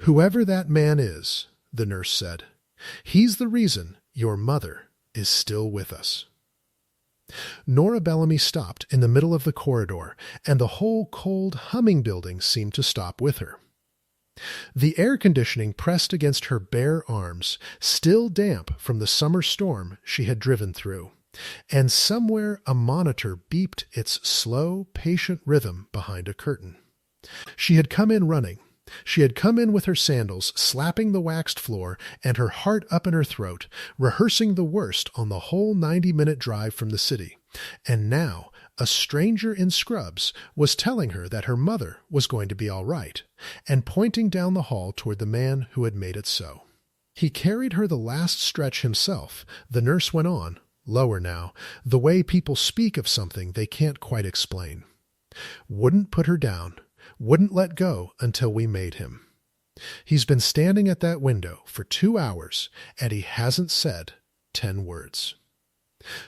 "Whoever that man is," the nurse said, "he's the reason your mother is still with us." Nora Bellamy stopped in the middle of the corridor, and the whole cold, humming building seemed to stop with her. The air conditioning pressed against her bare arms, still damp from the summer storm she had driven through, and somewhere a monitor beeped its slow, patient rhythm behind a curtain. She had come in running. She had come in with her sandals slapping the waxed floor and her heart up in her throat, rehearsing the worst on the whole 90-minute drive from the city. And now a stranger in scrubs was telling her that her mother was going to be all right, and pointing down the hall toward the man who had made it so. He carried her the last stretch himself, the nurse went on, lower now, the way people speak of something they can't quite explain. Wouldn't put her down. Wouldn't let go until we made him. He's been standing at that window for 2 hours, and he hasn't said 10 words.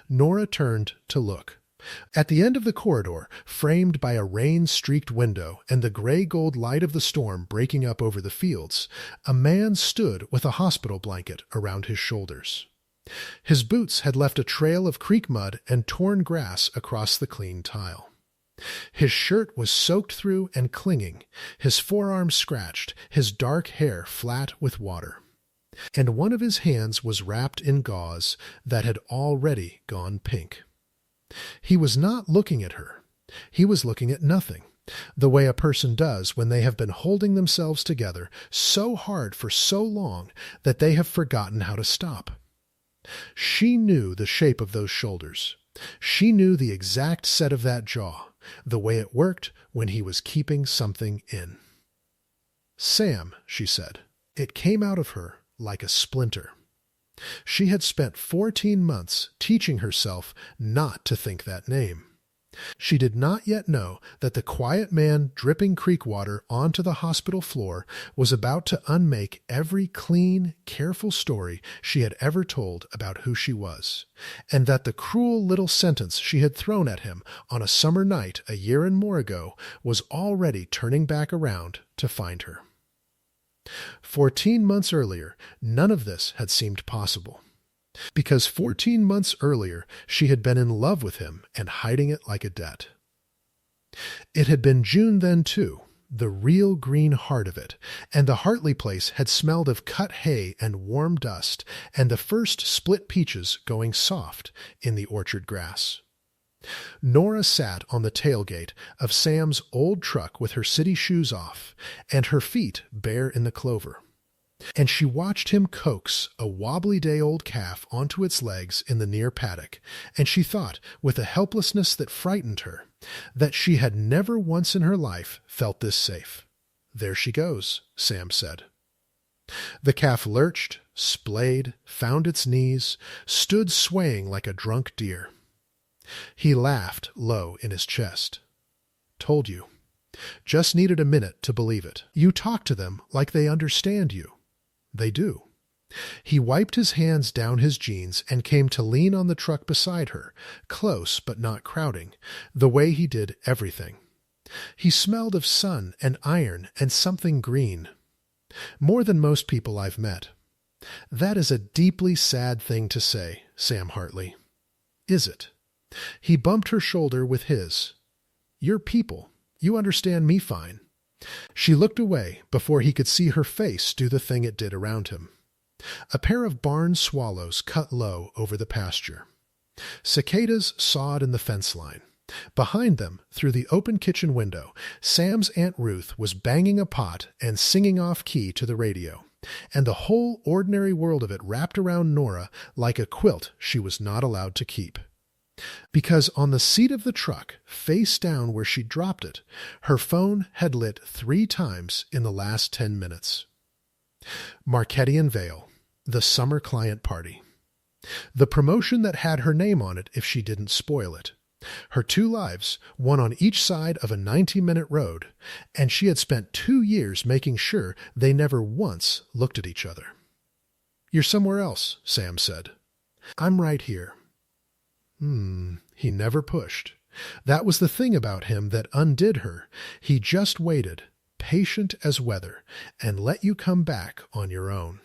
Nora turned to look. At the end of the corridor, framed by a rain-streaked window and the gray-gold light of the storm breaking up over the fields, a man stood with a hospital blanket around his shoulders. His boots had left a trail of creek mud and torn grass across the clean tile. His shirt was soaked through and clinging, his forearms scratched, his dark hair flat with water. And one of his hands was wrapped in gauze that had already gone pink. He was not looking at her. He was looking at nothing, the way a person does when they have been holding themselves together so hard for so long that they have forgotten how to stop. She knew the shape of those shoulders. She knew the exact set of that jaw, the way it worked when he was keeping something in. "Sam," she said. It came out of her like a splinter. She had spent 14 months teaching herself not to think that name. She did not yet know that the quiet man dripping creek water onto the hospital floor was about to unmake every clean, careful story she had ever told about who she was, and that the cruel little sentence she had thrown at him on a summer night a year and more ago was already turning back around to find her. 14 months earlier, none of this had seemed possible. Because 14 months earlier she had been in love with him and hiding it like a debt. It had been June then, too, the real green heart of it, and the Hartley place had smelled of cut hay and warm dust, and the first split peaches going soft in the orchard grass. Nora sat on the tailgate of Sam's old truck with her city shoes off, and her feet bare in the clover. And she watched him coax a wobbly-day-old calf onto its legs in the near paddock, and she thought, with a helplessness that frightened her, that she had never once in her life felt this safe. "There she goes," Sam said. The calf lurched, splayed, found its knees, stood swaying like a drunk deer. He laughed low in his chest. "Told you. Just needed a minute to believe it. You talk to them like they understand you. They do." He wiped his hands down his jeans and came to lean on the truck beside her, close but not crowding, the way he did everything. He smelled of sun and iron and something green. More than most people I've met. That is a deeply sad thing to say, Sam Hartley. Is it? He bumped her shoulder with his. "You're people. You understand me fine." She looked away before he could see her face do the thing it did around him. A pair of barn swallows cut low over the pasture. Cicadas sawed in the fence line. Behind them, through the open kitchen window, Sam's Aunt Ruth was banging a pot and singing off-key to the radio, and the whole ordinary world of it wrapped around Nora like a quilt she was not allowed to keep. Because on the seat of the truck, face down where she dropped it, her phone had lit 3 times in the last 10 minutes. Marquettian Vale, the summer client party. The promotion that had her name on it if she didn't spoil it. Her 2 lives, one on each side of a 90-minute road, and she had spent 2 years making sure they never once looked at each other. "You're somewhere else," Sam said. "I'm right here." He never pushed. That was the thing about him that undid her. He just waited, patient as weather, and let you come back on your own.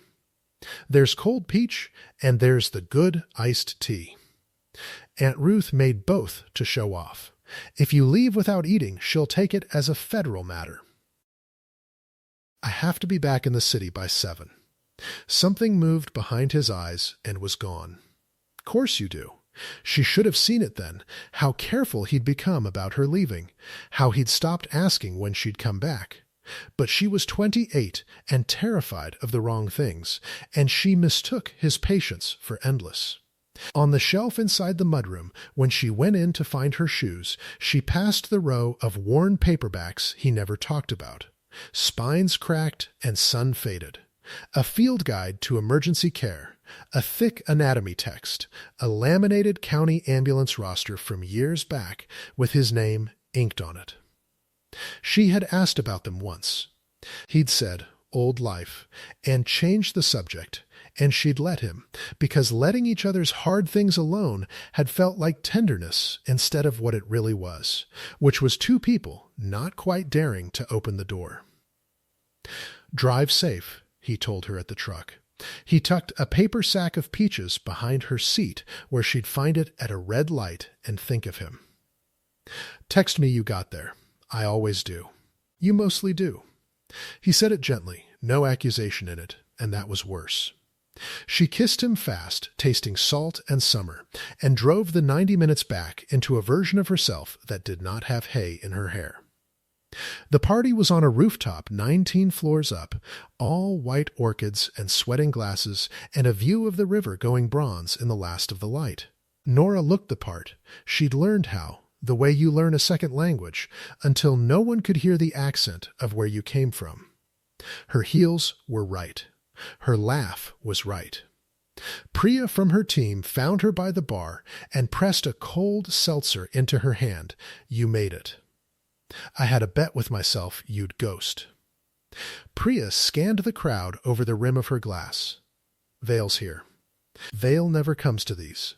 There's cold peach, and there's the good iced tea. Aunt Ruth made both to show off. If you leave without eating, she'll take it as a federal matter. I have to be back in the city by 7. Something moved behind his eyes and was gone. Course you do. She should have seen it then, how careful he'd become about her leaving, how he'd stopped asking when she'd come back. But she was 28 and terrified of the wrong things, and she mistook his patience for endless. On the shelf inside the mudroom, when she went in to find her shoes, she passed the row of worn paperbacks he never talked about, spines cracked and sun-faded, a field guide to emergency care, a thick anatomy text, a laminated county ambulance roster from years back with his name inked on it. She had asked about them once. He'd said, "Old life," and changed the subject, and she'd let him, because letting each other's hard things alone had felt like tenderness instead of what it really was, which was two people not quite daring to open the door. "Drive safe," he told her at the truck. He tucked a paper sack of peaches behind her seat where she'd find it at a red light and think of him. "Text me you got there. I always do. You mostly do." He said it gently, no accusation in it, and that was worse. She kissed him fast, tasting salt and summer, and drove the 90 minutes back into a version of herself that did not have hay in her hair. The party was on a rooftop 19 floors up, all white orchids and sweating glasses and a view of the river going bronze in the last of the light. Nora looked the part. She'd learned how, the way you learn a second language, until no one could hear the accent of where you came from. Her heels were right. Her laugh was right. Priya from her team found her by the bar and pressed a cold seltzer into her hand. "You made it. I had a bet with myself you'd ghost." Priya scanned the crowd over the rim of her glass. "Vale's here. Vale never comes to these.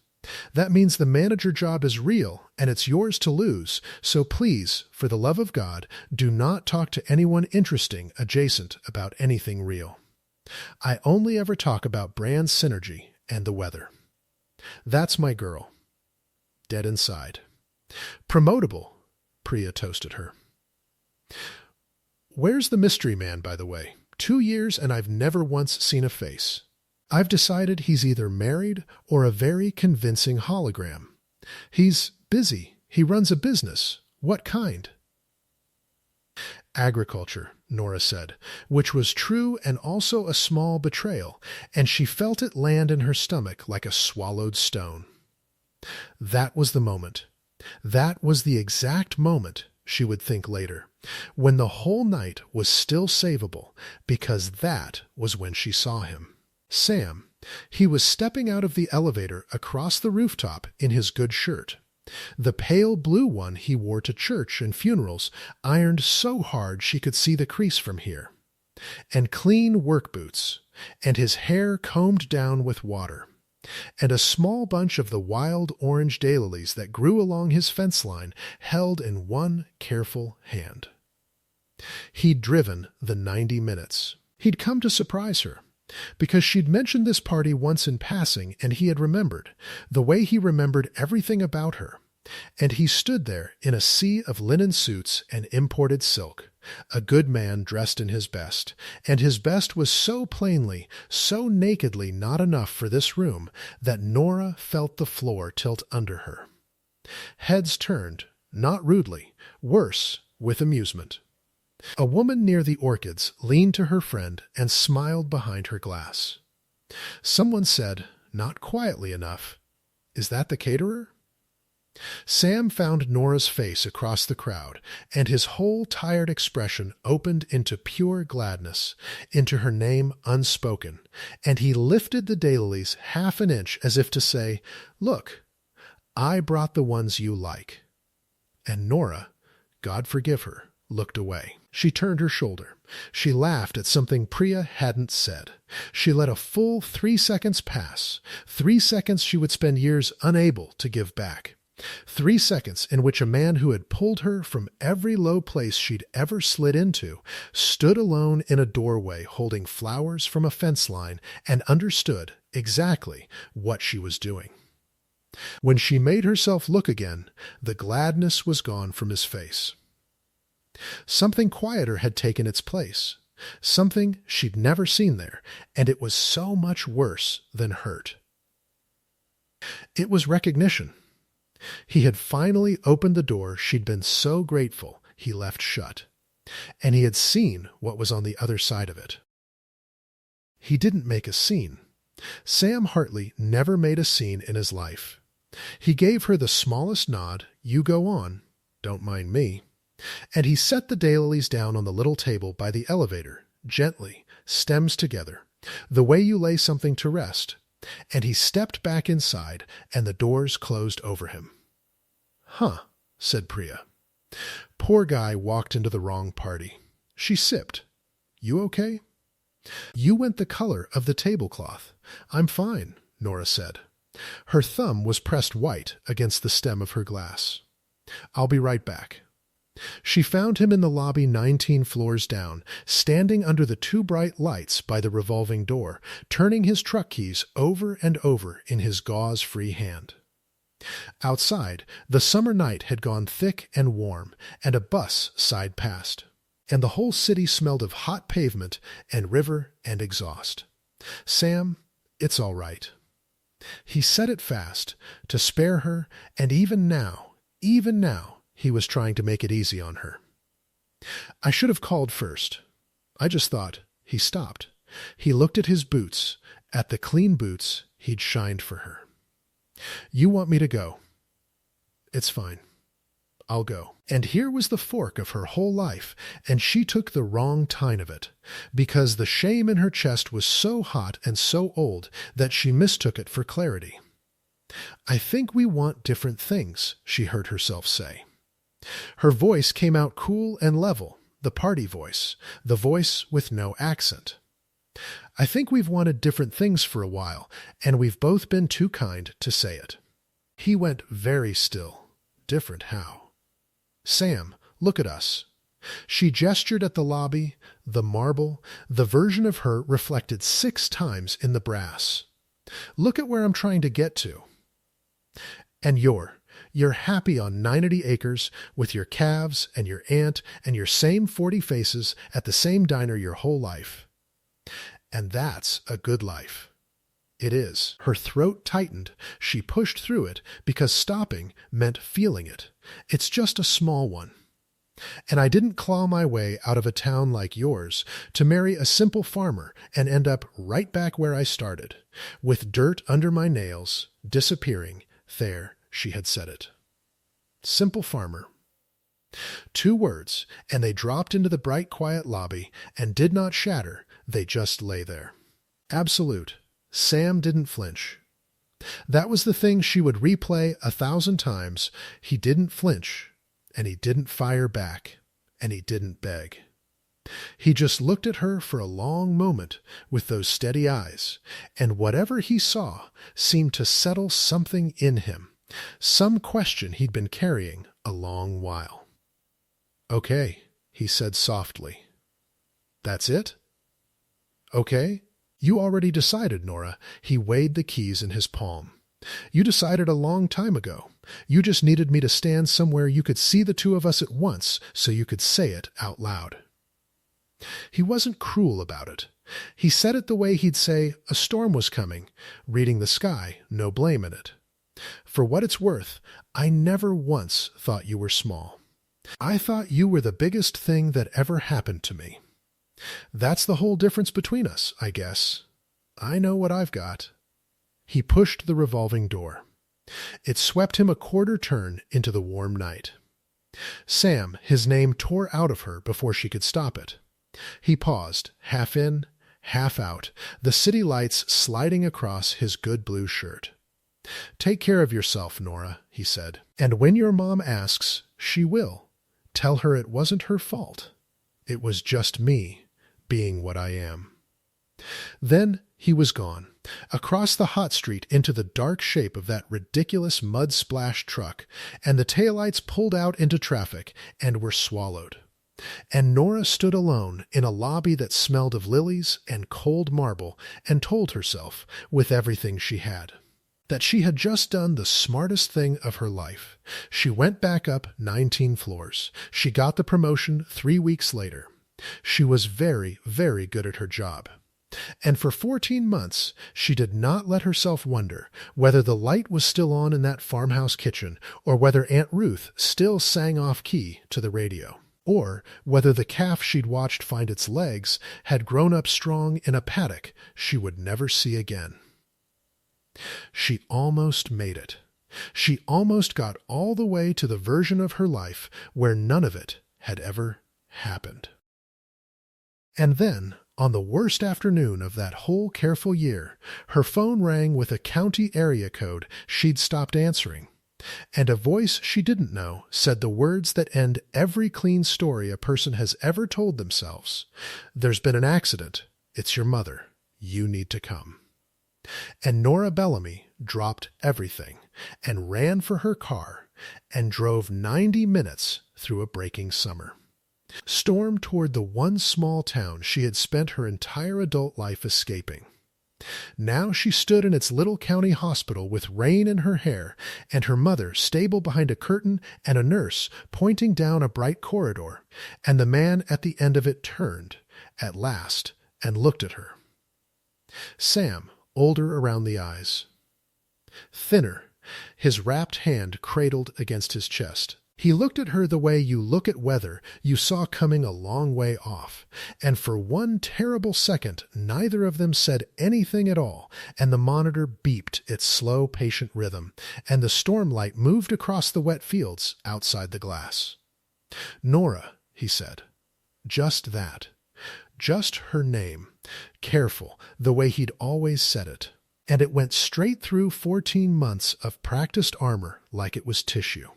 That means the manager job is real, and it's yours to lose, so please, for the love of God, do not talk to anyone interesting adjacent about anything real. I only ever talk about brand synergy and the weather. That's my girl." Dead inside. "Promotable," Priya toasted her. "Where's the mystery man, by the way? 2 years and I've never once seen a face. I've decided he's either married or a very convincing hologram. He's busy. He runs a business. What kind?" "Agriculture," Nora said, which was true and also a small betrayal, and she felt it land in her stomach like a swallowed stone. That was the moment. That was the exact moment, she would think later, when the whole night was still savable, because that was when she saw him. Sam. He was stepping out of the elevator across the rooftop in his good shirt. The pale blue one he wore to church and funerals, ironed so hard she could see the crease from here. And clean work boots, and his hair combed down with water. And a small bunch of the wild orange daylilies that grew along his fence line held in one careful hand. He'd driven the 90 minutes. He'd come to surprise her, because she'd mentioned this party once in passing, and he had remembered, the way he remembered everything about her. And he stood there in a sea of linen suits and imported silk, a good man dressed in his best, and his best was so plainly, so nakedly not enough for this room that Nora felt the floor tilt under her. Heads turned, not rudely, worse, with amusement. A woman near the orchids leaned to her friend and smiled behind her glass. Someone said, not quietly enough, "Is that the caterer?" Sam found Nora's face across the crowd, and his whole tired expression opened into pure gladness, into her name unspoken, and he lifted the daylilies half an inch as if to say, "Look, I brought the ones you like." And Nora, God forgive her, looked away. She turned her shoulder. She laughed at something Priya hadn't said. She let a full 3 seconds pass, 3 seconds she would spend years unable to give back. 3 seconds in which a man who had pulled her from every low place she'd ever slid into stood alone in a doorway holding flowers from a fence line and understood exactly what she was doing. When she made herself look again, the gladness was gone from his face. Something quieter had taken its place, something she'd never seen there, and it was so much worse than hurt. It was recognition. He had finally opened the door she'd been so grateful he left shut, and he had seen what was on the other side of it. He didn't make a scene. Sam Hartley never made a scene in his life. He gave her the smallest nod, "You go on, don't mind me," and he set the daylilies down on the little table by the elevator, gently, stems together, the way you lay something to rest, and he stepped back inside, and the doors closed over him. "Huh," said Priya. Poor guy walked into the wrong party. She sipped. "You okay?" "You went the color of the tablecloth." "I'm fine," Nora said. Her thumb was pressed white against the stem of her glass. "I'll be right back." She found him in the lobby 19 floors down, standing under the 2 bright lights by the revolving door, turning his truck keys over and over in his gauze-free hand. Outside, the summer night had gone thick and warm, and a bus sighed past, and the whole city smelled of hot pavement and river and exhaust. "Sam, it's all right." He said it fast, to spare her, and even now, he was trying to make it easy on her. "I should have called first. I just thought." He stopped. He looked at his boots, at the clean boots he'd shined for her. "You want me to go?" "It's fine. I'll go." And here was the fork of her whole life, and she took the wrong tine of it, because the shame in her chest was so hot and so old that she mistook it for clarity. "I think we want different things," she heard herself say. Her voice came out cool and level, the party voice, the voice with no accent. "I think we've wanted different things for a while, and we've both been too kind to say it." He went very still. Different how? "Sam, look at us." She gestured at the lobby, the marble, the version of her reflected 6 times in the brass. "Look at where I'm trying to get to." "And you're happy on 90 acres with your calves and your aunt and your same 40 faces at the same diner your whole life. And that's a good life." "It is." Her throat tightened. She pushed through it because stopping meant feeling it. "It's just a small one. And I didn't claw my way out of a town like yours to marry a simple farmer and end up right back where I started, with dirt under my nails, disappearing. There, she had said it. Simple farmer. 2 words, and they dropped into the bright, quiet lobby and did not shatter. They just lay there. Absolute. Sam didn't flinch. That was the thing she would replay 1,000 times. He didn't flinch, and he didn't fire back, and he didn't beg. He just looked at her for a long moment with those steady eyes, and whatever he saw seemed to settle something in him, some question he'd been carrying a long while. "Okay," he said softly. "That's it?" "Okay. You already decided, Nora." He weighed the keys in his palm. "You decided a long time ago. You just needed me to stand somewhere you could see the 2 of us at once so you could say it out loud." He wasn't cruel about it. He said it the way he'd say a storm was coming, reading the sky, no blame in it. "For what it's worth, I never once thought you were small. I thought you were the biggest thing that ever happened to me. That's the whole difference between us, I guess. I know what I've got." He pushed the revolving door. It swept him a quarter turn into the warm night. Sam, his name tore out of her before she could stop it. He paused, half in, half out, the city lights sliding across his good blue shirt. "Take care of yourself, Nora," he said. "And when your mom asks, she will. Tell her it wasn't her fault. It was just me, being what I am." Then he was gone, across the hot street into the dark shape of that ridiculous mud-splashed truck, and the taillights pulled out into traffic and were swallowed. And Nora stood alone in a lobby that smelled of lilies and cold marble and told herself, with everything she had, that she had just done the smartest thing of her life. She went back up 19 floors. She got the promotion 3 weeks later. She was very, very good at her job. And for 14 months, she did not let herself wonder whether the light was still on in that farmhouse kitchen, or whether Aunt Ruth still sang off-key to the radio, or whether the calf she'd watched find its legs had grown up strong in a paddock she would never see again. She almost made it. She almost got all the way to the version of her life where none of it had ever happened. And then, on the worst afternoon of that whole careful year, her phone rang with a county area code she'd stopped answering, and a voice she didn't know said the words that end every clean story a person has ever told themselves. "There's been an accident. It's your mother. You need to come." And Nora Bellamy dropped everything and ran for her car and drove 90 minutes through a breaking summer. Stormed toward the one small town she had spent her entire adult life escaping. Now she stood in its little county hospital with rain in her hair, and her mother stable behind a curtain and a nurse pointing down a bright corridor, and the man at the end of it turned, at last, and looked at her. Sam, older around the eyes. Thinner, his wrapped hand cradled against his chest. He looked at her the way you look at weather you saw coming a long way off, and for one terrible second neither of them said anything at all, and the monitor beeped its slow, patient rhythm, and the storm light moved across the wet fields outside the glass. "Nora," he said. Just that. Just her name. Careful, the way he'd always said it. And it went straight through 14 months of practiced armor like it was tissue.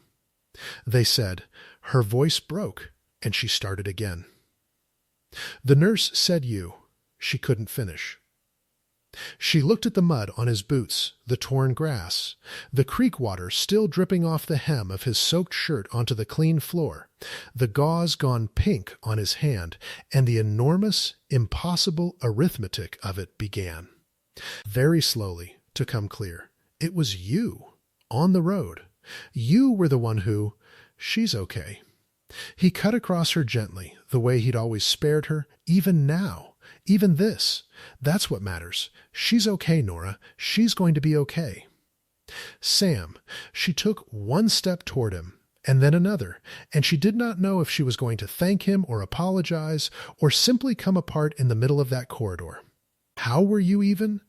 They said, her voice broke, and she started again. The nurse said you. She couldn't finish. She looked at the mud on his boots, the torn grass, the creek water still dripping off the hem of his soaked shirt onto the clean floor, the gauze gone pink on his hand, and the enormous, impossible arithmetic of it began. Very slowly, to come clear. It was you, on the road. You were the one who... She's okay. He cut across her gently, the way he'd always spared her, even now, even this. That's what matters. She's okay, Nora. She's going to be okay. Sam, she took one step toward him, and then another, and she did not know if she was going to thank him or apologize, or simply come apart in the middle of that corridor. How were you even?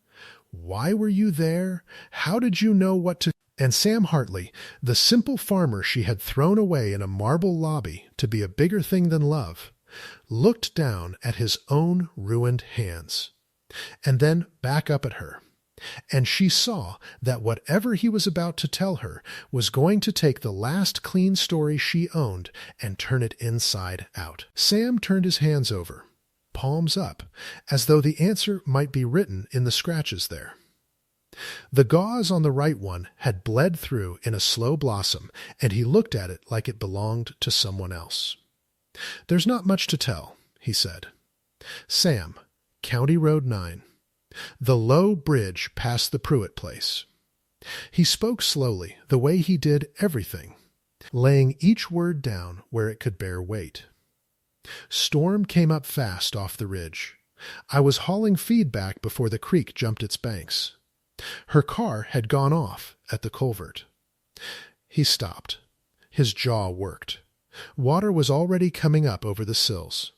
Why were you there? How did you know what to... And Sam Hartley, the simple farmer she had thrown away in a marble lobby to be a bigger thing than love, looked down at his own ruined hands, and then back up at her. And she saw that whatever he was about to tell her was going to take the last clean story she owned and turn it inside out. Sam turned his hands over, palms up, as though the answer might be written in the scratches there. The gauze on the right one had bled through in a slow blossom, and he looked at it like it belonged to someone else. "There's not much to tell," he said. "Sam, County Road 9. The low bridge past the Pruitt place." He spoke slowly, the way he did everything, laying each word down where it could bear weight. "Storm came up fast off the ridge. I was hauling feed back before the creek jumped its banks. Her car had gone off at the culvert." He stopped. His jaw worked. Water was already coming up over the sills.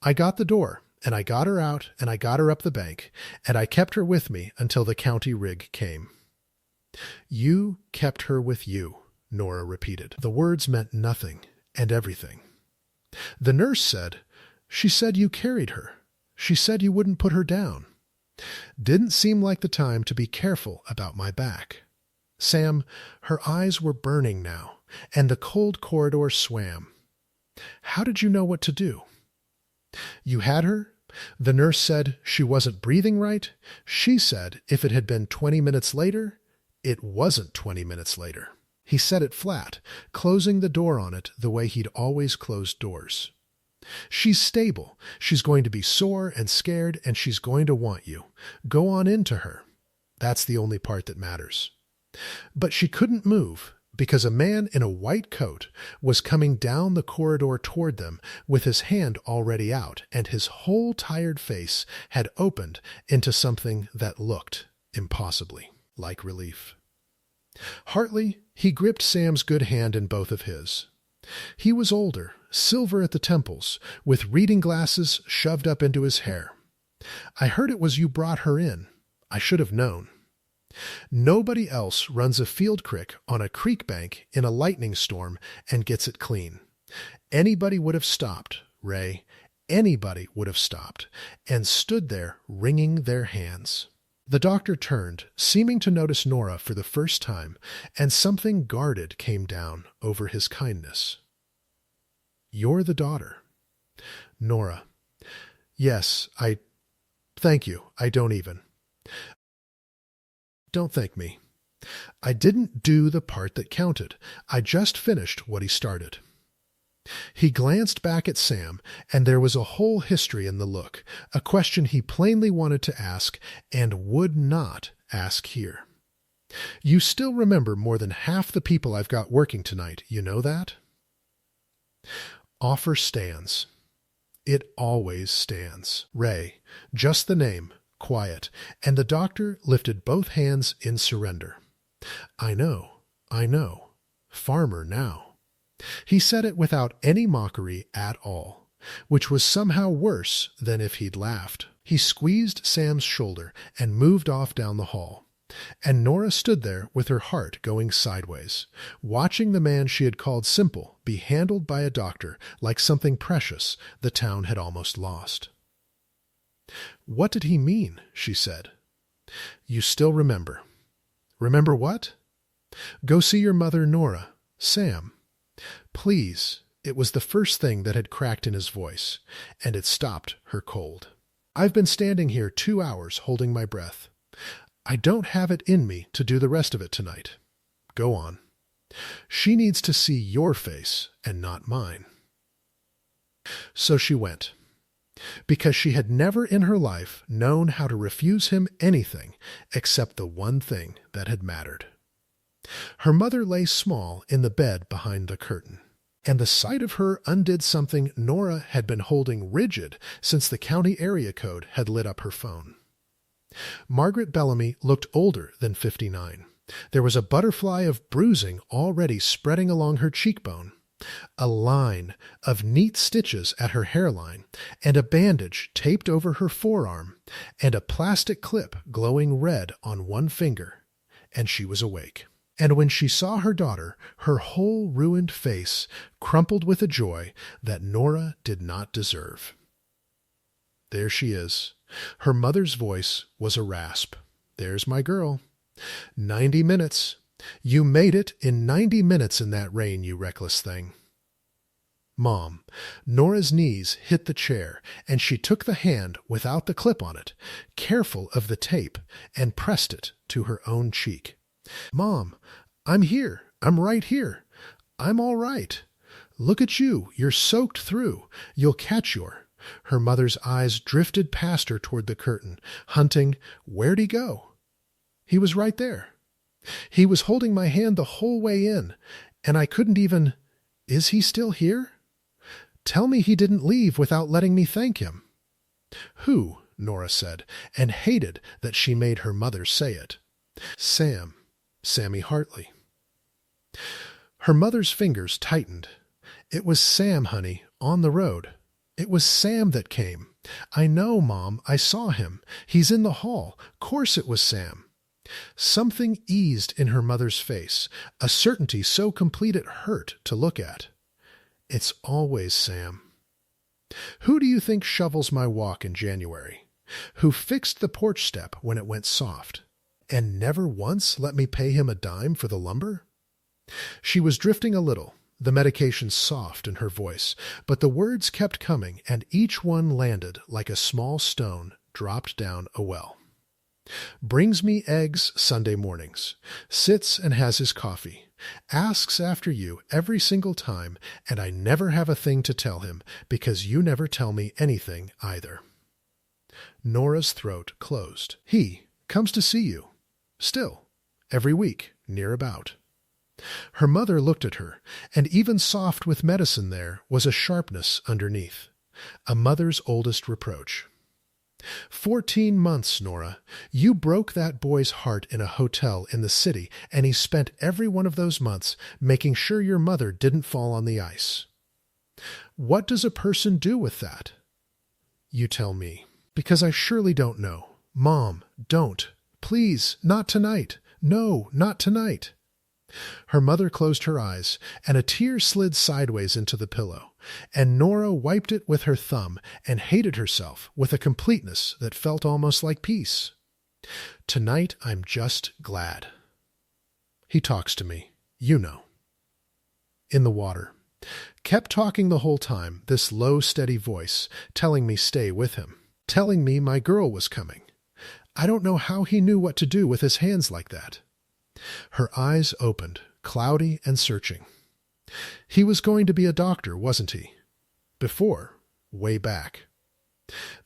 "I got the door, and I got her out, and I got her up the bank, and I kept her with me until the county rig came." "You kept her with you," Nora repeated. The words meant nothing and everything. "The nurse said, she said you carried her. She said you wouldn't put her down. Didn't seem like the time to be careful about my back." Sam, her eyes were burning now, and the cold corridor swam. "How did you know what to do?" "You had her, The nurse said she wasn't breathing right. She said if it had been 20 minutes later, it wasn't 20 minutes later. He said it flat, closing the door on it the way he'd always closed doors. She's stable. She's going to be sore and scared, and she's going to want you. Go on into her. That's the only part that matters. But she couldn't move because a man in a white coat was coming down the corridor toward them with his hand already out, and his whole tired face had opened into something that looked, impossibly, like relief. Hartley, he gripped Sam's good hand in both of his. He was older, silver at the temples, with reading glasses shoved up into his hair. I heard it was you brought her in. I should have known. Nobody else runs a field crick on a creek bank in a lightning storm and gets it clean. Anybody would have stopped, Ray. Anybody would have stopped and stood there wringing their hands. The doctor turned, seeming to notice Nora for the first time, and something guarded came down over his kindness. You're the daughter. Nora. Yes, thank you. I don't even. Don't thank me. I didn't do the part that counted. I just finished what he started. He glanced back at Sam, and there was a whole history in the look, a question he plainly wanted to ask and would not ask here. You still remember more than half the people I've got working tonight, you know that? Offer stands. It always stands. Ray, just the name, quiet, and the doctor lifted both hands in surrender. I know. Farmer now. He said it without any mockery at all, which was somehow worse than if he'd laughed. He squeezed Sam's shoulder and moved off down the hall, and Nora stood there with her heart going sideways, watching the man she had called simple be handled by a doctor like something precious the town had almost lost. What did he mean? She said. You still remember. Remember what? Go see your mother, Nora. Sam. Please. It was the first thing that had cracked in his voice, and it stopped her cold. I've been standing here 2 hours holding my breath. I don't have it in me to do the rest of it tonight. Go on. She needs to see your face and not mine. So she went, because she had never in her life known how to refuse him anything except the one thing that had mattered. Her mother lay small in the bed behind the curtain, and the sight of her undid something Nora had been holding rigid since the county area code had lit up her phone. Margaret Bellamy looked older than 59. There was a butterfly of bruising already spreading along her cheekbone, a line of neat stitches at her hairline, and a bandage taped over her forearm, and a plastic clip glowing red on one finger, and she was awake. And when she saw her daughter, her whole ruined face crumpled with a joy that Nora did not deserve. There she is. Her mother's voice was a rasp. There's my girl. 90 minutes. You made it in 90 minutes in that rain, you reckless thing. Mom. Nora's knees hit the chair, and she took the hand without the clip on it, careful of the tape, and pressed it to her own cheek. Mom, I'm here. I'm right here. I'm all right. Look at you. You're soaked through. You'll catch your... Her mother's eyes drifted past her toward the curtain, hunting, where'd he go? He was right there. He was holding my hand the whole way in, and I couldn't even... Is he still here? Tell me he didn't leave without letting me thank him. Who? Nora said, and hated that she made her mother say it. Sam. Sammy Hartley. Her mother's fingers tightened. It was Sam, honey, on the road. It was Sam that came. I know, Mom. I saw him. He's in the hall. Course it was Sam. Something eased in her mother's face, a certainty so complete it hurt to look at. It's always Sam. Who do you think shovels my walk in January? Who fixed the porch step when it went soft? And never once let me pay him a dime for the lumber? She was drifting a little, the medication soft in her voice, but the words kept coming, and each one landed like a small stone dropped down a well. Brings me eggs Sunday mornings, sits and has his coffee, asks after you every single time, and I never have a thing to tell him because you never tell me anything either. Nora's throat closed. He comes to see you. Still, every week, near about. Her mother looked at her, and even soft with medicine there was a sharpness underneath, a mother's oldest reproach. 14 months, Nora. You broke that boy's heart in a hotel in the city, and he spent every one of those months making sure your mother didn't fall on the ice. What does a person do with that? You tell me, because I surely don't know. Mom, don't. Please, not tonight. No, not tonight. Her mother closed her eyes, and a tear slid sideways into the pillow, and Nora wiped it with her thumb and hated herself with a completeness that felt almost like peace. Tonight I'm just glad. He talks to me, you know. In the water. Kept talking the whole time, this low, steady voice, telling me stay with him, telling me my girl was coming. I don't know how he knew what to do with his hands like that. Her eyes opened, cloudy and searching. He was going to be a doctor, wasn't he? Before, way back.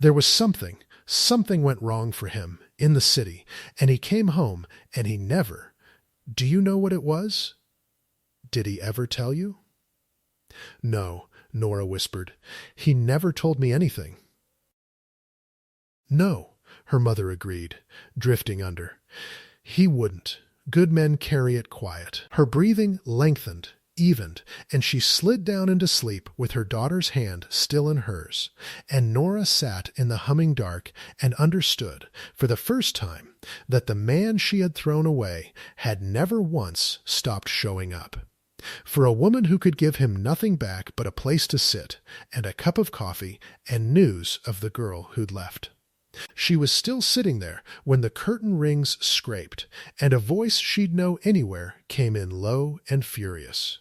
There was something went wrong for him in the city, and he came home, and he never. Do you know what it was? Did he ever tell you? No, Nora whispered. He never told me anything. No, her mother agreed, drifting under. He wouldn't. Good men carry it quiet. Her breathing lengthened, evened, and she slid down into sleep with her daughter's hand still in hers, and Nora sat in the humming dark and understood, for the first time, that the man she had thrown away had never once stopped showing up. For a woman who could give him nothing back but a place to sit, and a cup of coffee, and news of the girl who'd left. She was still sitting there when the curtain rings scraped, and a voice she'd know anywhere came in low and furious.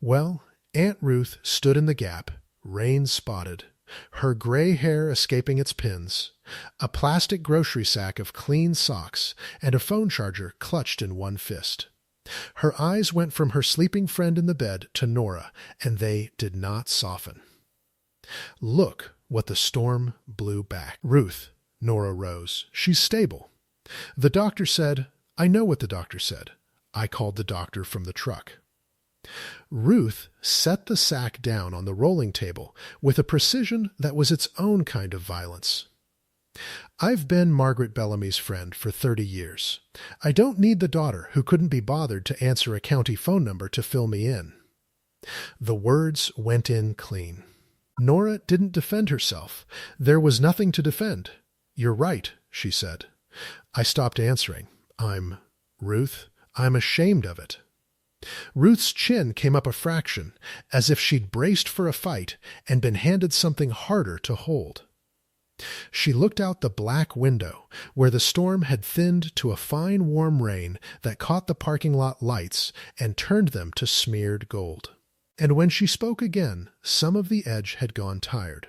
Well, Aunt Ruth stood in the gap, rain-spotted, her gray hair escaping its pins, a plastic grocery sack of clean socks, and a phone charger clutched in one fist. Her eyes went from her sleeping friend in the bed to Nora, and they did not soften. Look what the storm blew back. Ruth, Nora rose. She's stable. The doctor said, I know what the doctor said. I called the doctor from the truck. Ruth set the sack down on the rolling table with a precision that was its own kind of violence. I've been Margaret Bellamy's friend for 30 years. I don't need the daughter who couldn't be bothered to answer a county phone number to fill me in. The words went in clean. Nora didn't defend herself. There was nothing to defend. You're right, she said. I stopped answering. Ruth, I'm ashamed of it. Ruth's chin came up a fraction, as if she'd braced for a fight and been handed something harder to hold. She looked out the black window, where the storm had thinned to a fine warm rain that caught the parking lot lights and turned them to smeared gold. And when she spoke again, some of the edge had gone tired.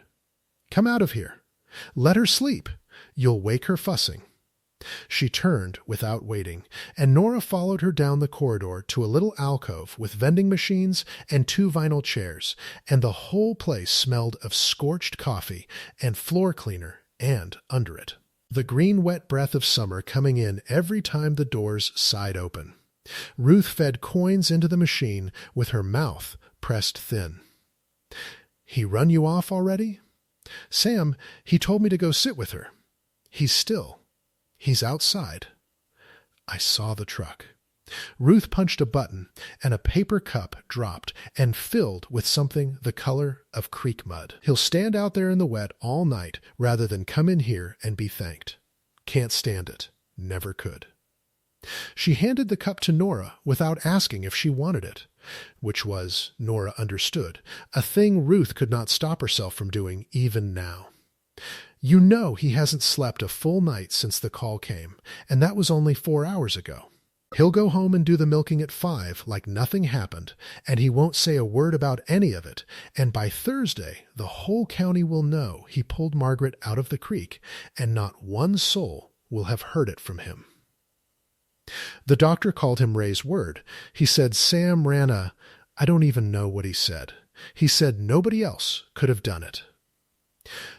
Come out of here. Let her sleep. You'll wake her fussing. She turned without waiting, and Nora followed her down the corridor to a little alcove with vending machines and 2 vinyl chairs, and the whole place smelled of scorched coffee and floor cleaner, and under it, the green wet breath of summer coming in every time the doors sighed open. Ruth fed coins into the machine with her mouth pressed thin. He run you off already? Sam, he told me to go sit with her. He's still. He's outside. I saw the truck. Ruth punched a button, and a paper cup dropped and filled with something the color of creek mud. He'll stand out there in the wet all night rather than come in here and be thanked. Can't stand it. Never could. She handed the cup to Nora without asking if she wanted it, which was, Nora understood, a thing Ruth could not stop herself from doing even now. You know he hasn't slept a full night since the call came, and that was only 4 hours ago. He'll go home and do the milking at 5 like nothing happened, and he won't say a word about any of it, and by Thursday the whole county will know he pulled Margaret out of the creek, and not one soul will have heard it from him. The doctor called him Ray's word. He said Sam ran I don't even know what he said. He said nobody else could have done it.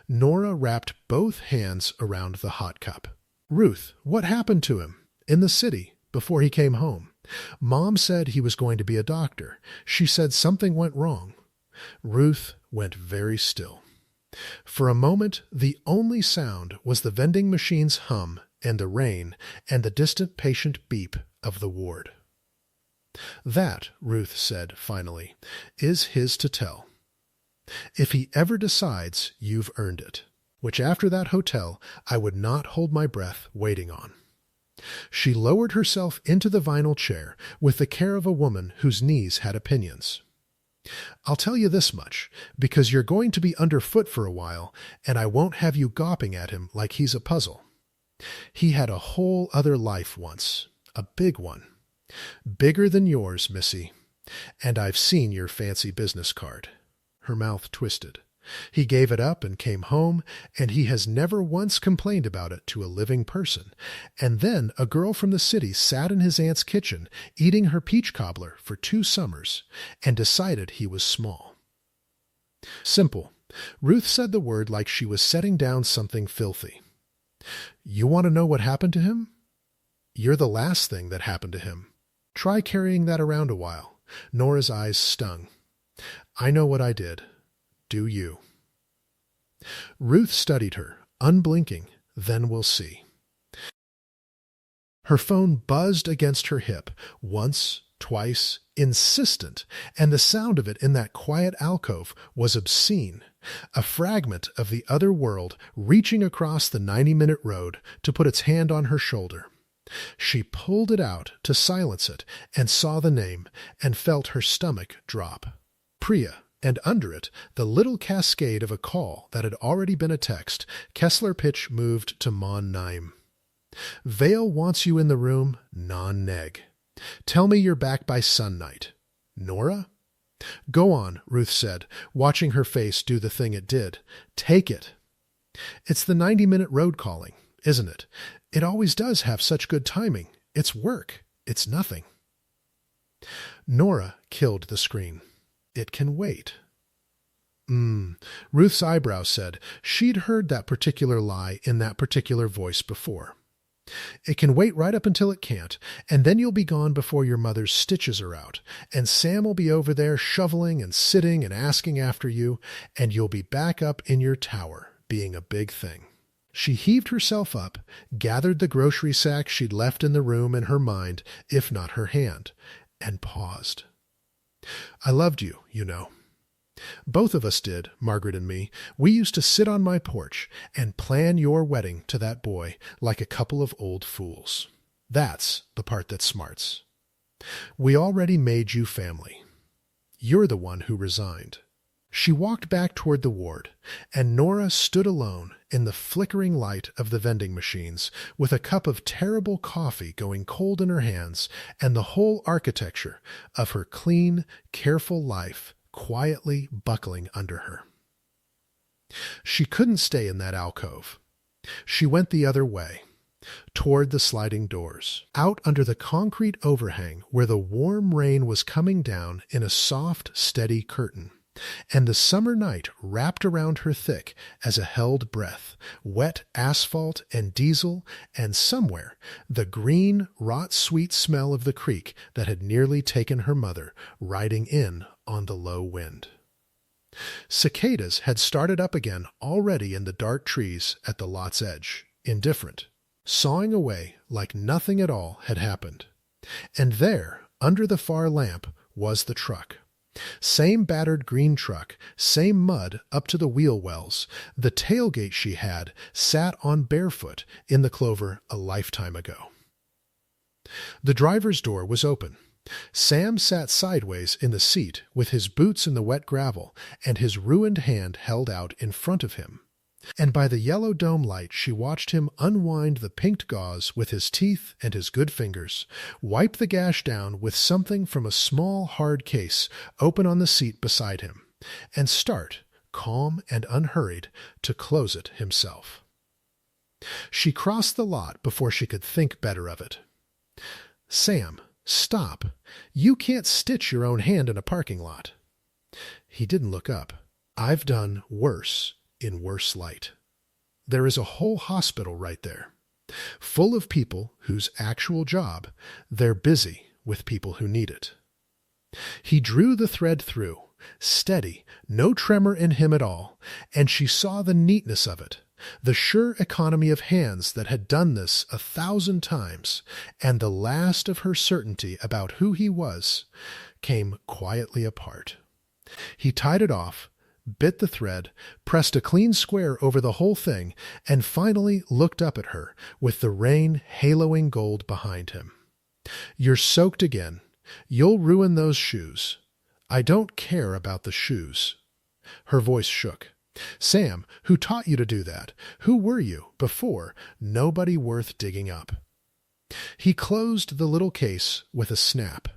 Nora wrapped both hands around the hot cup. Ruth, what happened to him? In the city, before he came home. Mom said he was going to be a doctor. She said something went wrong. Ruth went very still. For a moment, the only sound was the vending machine's hum and the rain and the distant patient beep of the ward. That, Ruth said finally, is his to tell. If he ever decides, you've earned it, which after that hotel I would not hold my breath waiting on. She lowered herself into the vinyl chair with the care of a woman whose knees had opinions. I'll tell you this much, because you're going to be underfoot for a while, and I won't have you gawping at him like he's a puzzle. He had a whole other life once, a big one. Bigger than yours, Missy. And I've seen your fancy business card. Her mouth twisted. He gave it up and came home, and he has never once complained about it to a living person. And then a girl from the city sat in his aunt's kitchen, eating her peach cobbler for 2 summers, and decided he was small. Simple. Ruth said the word like she was setting down something filthy. You want to know what happened to him? You're the last thing that happened to him. Try carrying that around a while. Nora's eyes stung. I know what I did. Do you? Ruth studied her, unblinking. Then we'll see. Her phone buzzed against her hip, once, twice, insistent, and the sound of it in that quiet alcove was obscene, a fragment of the other world reaching across the 90-minute road to put its hand on her shoulder. She pulled it out to silence it and saw the name and felt her stomach drop. Priya, and under it, the little cascade of a call that had already been a text. Kessler pitch moved to Mon Naim. Vale wants you in the room, non-neg. Tell me you're back by sun night. Nora? Go on, Ruth said, watching her face do the thing it did. Take it. It's the 90-minute road calling, isn't it? It always does have such good timing. It's work. It's nothing. Nora killed the screen. It can wait. Ruth's eyebrows said she'd heard that particular lie in that particular voice before. It can wait right up until it can't, and then you'll be gone before your mother's stitches are out, and Sam will be over there shoveling and sitting and asking after you, and you'll be back up in your tower, being a big thing. She heaved herself up, gathered the grocery sack she'd left in the room in her mind, if not her hand, and paused. I loved you, you know. Both of us did, Margaret and me. We used to sit on my porch and plan your wedding to that boy like a couple of old fools. That's the part that smarts. We already made you family. You're the one who resigned. She walked back toward the ward, and Nora stood alone in the flickering light of the vending machines, with a cup of terrible coffee going cold in her hands, and the whole architecture of her clean, careful life quietly buckling under her. She couldn't stay in that alcove. She went the other way, toward the sliding doors, out under the concrete overhang where the warm rain was coming down in a soft, steady curtain, and the summer night wrapped around her thick as a held breath, wet asphalt and diesel, and somewhere the green, rot-sweet smell of the creek that had nearly taken her mother, riding in on the low wind. Cicadas had started up again already in the dark trees at the lot's edge, indifferent, sawing away like nothing at all had happened. And there, under the far lamp, was the truck. Same battered green truck, same mud up to the wheel wells. The tailgate she had sat on barefoot in the clover a lifetime ago. The driver's door was open. Sam sat sideways in the seat with his boots in the wet gravel and his ruined hand held out in front of him. And by the yellow dome light she watched him unwind the pinked gauze with his teeth and his good fingers, wipe the gash down with something from a small hard case open on the seat beside him, and start, calm and unhurried, to close it himself. She crossed the lot before she could think better of it. "Sam, stop. You can't stitch your own hand in a parking lot." He didn't look up. "I've done worse in worse light. There is a whole hospital right there, full of people whose actual job they're busy with people who need it." He drew the thread through, steady, no tremor in him at all, and she saw the neatness of it, the sure economy of hands that had done this 1,000 times, and the last of her certainty about who he was came quietly apart. He tied it off, bit the thread, pressed a clean square over the whole thing, and finally looked up at her with the rain haloing gold behind him. "You're soaked again. You'll ruin those shoes. I don't care about the shoes." Her voice shook. "Sam, who taught you to do that? Who were you before? Nobody worth digging up." He closed the little case with a snap.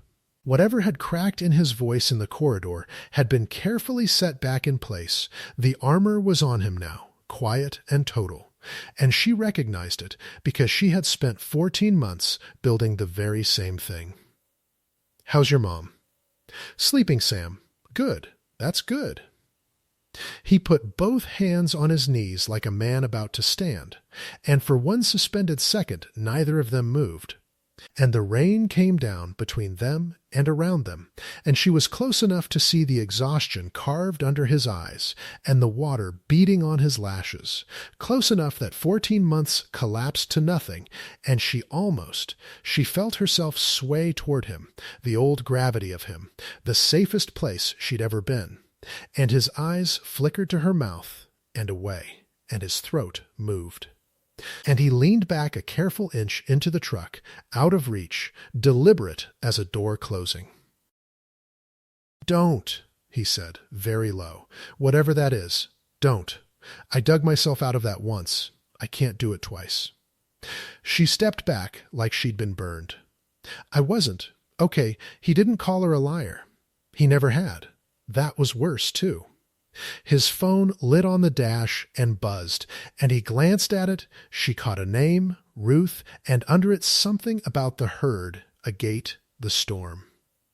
Whatever had cracked in his voice in the corridor had been carefully set back in place. The armor was on him now, quiet and total, and she recognized it because she had spent 14 months building the very same thing. "How's your mom?" "Sleeping, Sam. Good. That's good." He put both hands on his knees like a man about to stand, and for one suspended second neither of them moved. And the rain came down between them and around them, and she was close enough to see the exhaustion carved under his eyes and the water beating on his lashes, close enough that 14 months collapsed to nothing, and she felt herself sway toward him, the old gravity of him, the safest place she'd ever been, and his eyes flickered to her mouth and away, and his throat moved. And he leaned back a careful inch into the truck, out of reach, deliberate as a door closing. "Don't," he said, very low. "Whatever that is, don't. I dug myself out of that once. I can't do it twice." She stepped back like she'd been burned. "I wasn't. Okay, he didn't call her a liar. He never had. That was worse, too." His phone lit on the dash and buzzed, and he glanced at it. She caught a name, Ruth, and under it something about the herd, a gate, the storm.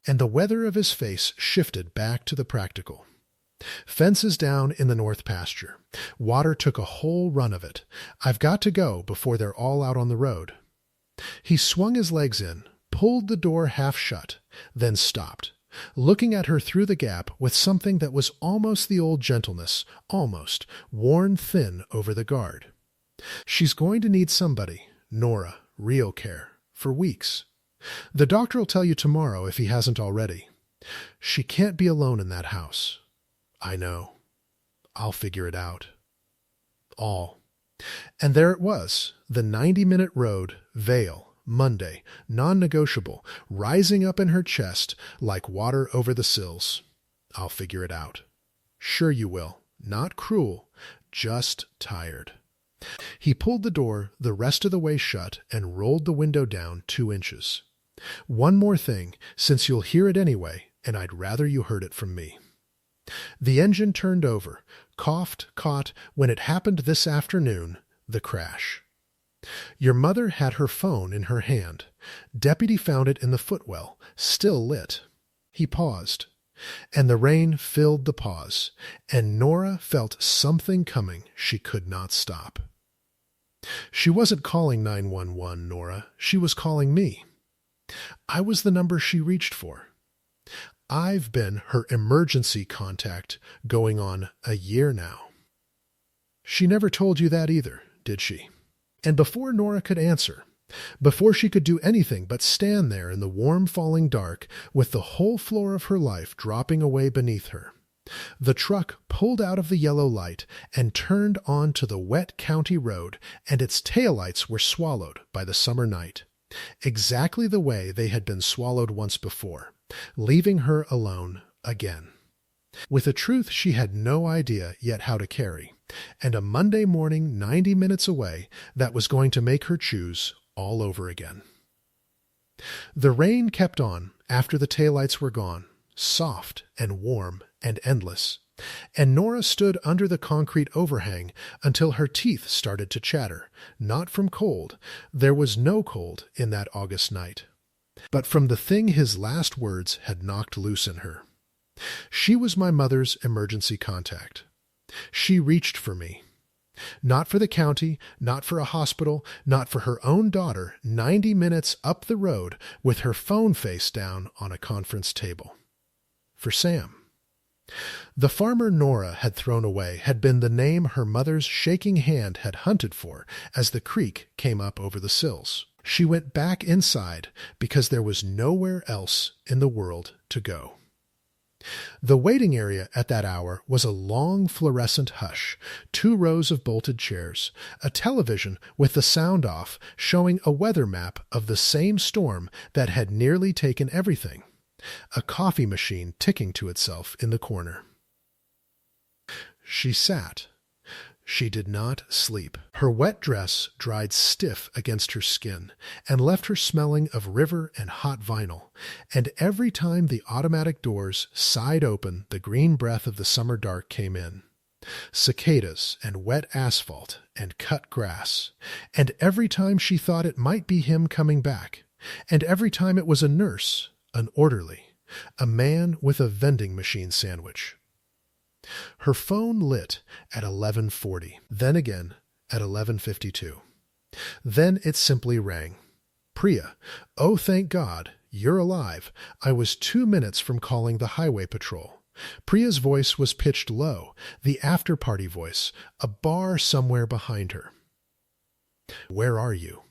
And the weather of his face shifted back to the practical. Fences down in the north pasture. Water took a whole run of it. I've got to go before they're all out on the road. He swung his legs in, pulled the door half shut, then stopped, looking at her through the gap with something that was almost the old gentleness, almost, worn thin over the guard. She's going to need somebody, Nora, real care, for weeks. The doctor'll tell you tomorrow if he hasn't already. She can't be alone in that house. I know. I'll figure it out. All. And there it was, the 90-minute road, Vale, Monday, non-negotiable, rising up in her chest like water over the sills. I'll figure it out. Sure you will. Not cruel, just tired. He pulled the door the rest of the way shut and rolled the window down 2 inches. One more thing, since you'll hear it anyway, and I'd rather you heard it from me. The engine turned over, caught when it happened this afternoon, the crash. Your mother had her phone in her hand. Deputy found it in the footwell, still lit. He paused, and the rain filled the pause, and Nora felt something coming she could not stop. She wasn't calling 911, Nora. She was calling me. I was the number she reached for. I've been her emergency contact going on a year now. She never told you that either, did she? And before Nora could answer, before she could do anything but stand there in the warm falling dark with the whole floor of her life dropping away beneath her, the truck pulled out of the yellow light and turned onto the wet county road, and its taillights were swallowed by the summer night, exactly the way they had been swallowed once before, leaving her alone again, with a truth she had no idea yet how to carry, and a Monday morning 90 minutes away that was going to make her choose all over again. The rain kept on after the taillights were gone, soft and warm and endless, and Nora stood under the concrete overhang until her teeth started to chatter, not from cold. There was no cold in that August night, but from the thing his last words had knocked loose in her. She was my mother's emergency contact. She reached for me. Not for the county, not for a hospital, not for her own daughter, 90 minutes up the road with her phone face down on a conference table. For Sam. The farmer Nora had thrown away had been the name her mother's shaking hand had hunted for as the creek came up over the sills. She went back inside because there was nowhere else in the world to go. The waiting area at that hour was a long fluorescent hush, 2 rows of bolted chairs, a television with the sound off showing a weather map of the same storm that had nearly taken everything, a coffee machine ticking to itself in the corner. She sat. She did not sleep. Her wet dress dried stiff against her skin and left her smelling of river and hot vinyl, and every time the automatic doors sighed open, the green breath of the summer dark came in. Cicadas and wet asphalt and cut grass, and every time she thought it might be him coming back, and every time it was a nurse, an orderly, a man with a vending machine sandwich. Her phone lit at 11:40, then again at 11:52. Then it simply rang. Priya, oh thank God, you're alive. I was 2 minutes from calling the highway patrol. Priya's voice was pitched low, the after-party voice, a bar somewhere behind her. Where are you?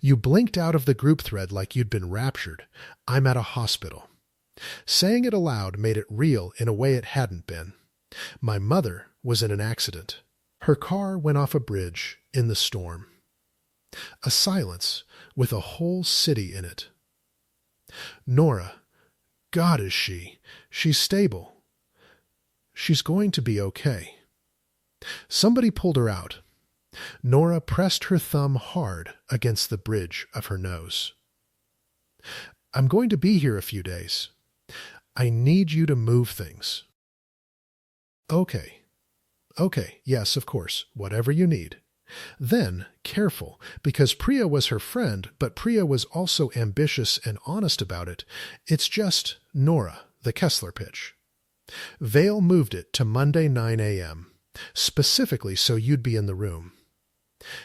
You blinked out of the group thread like you'd been raptured. I'm at a hospital. Saying it aloud made it real in a way it hadn't been. My mother was in an accident. Her car went off a bridge in the storm. A silence with a whole city in it. Nora, God, is she? She's stable. She's going to be okay. Somebody pulled her out. Nora pressed her thumb hard against the bridge of her nose. I'm going to be here a few days. I need you to move things. Okay, yes, of course, whatever you need. Then, careful, because Priya was her friend, but Priya was also ambitious and honest about it. It's just Nora, the Kessler pitch. Vale moved it to Monday 9 a.m., specifically so you'd be in the room.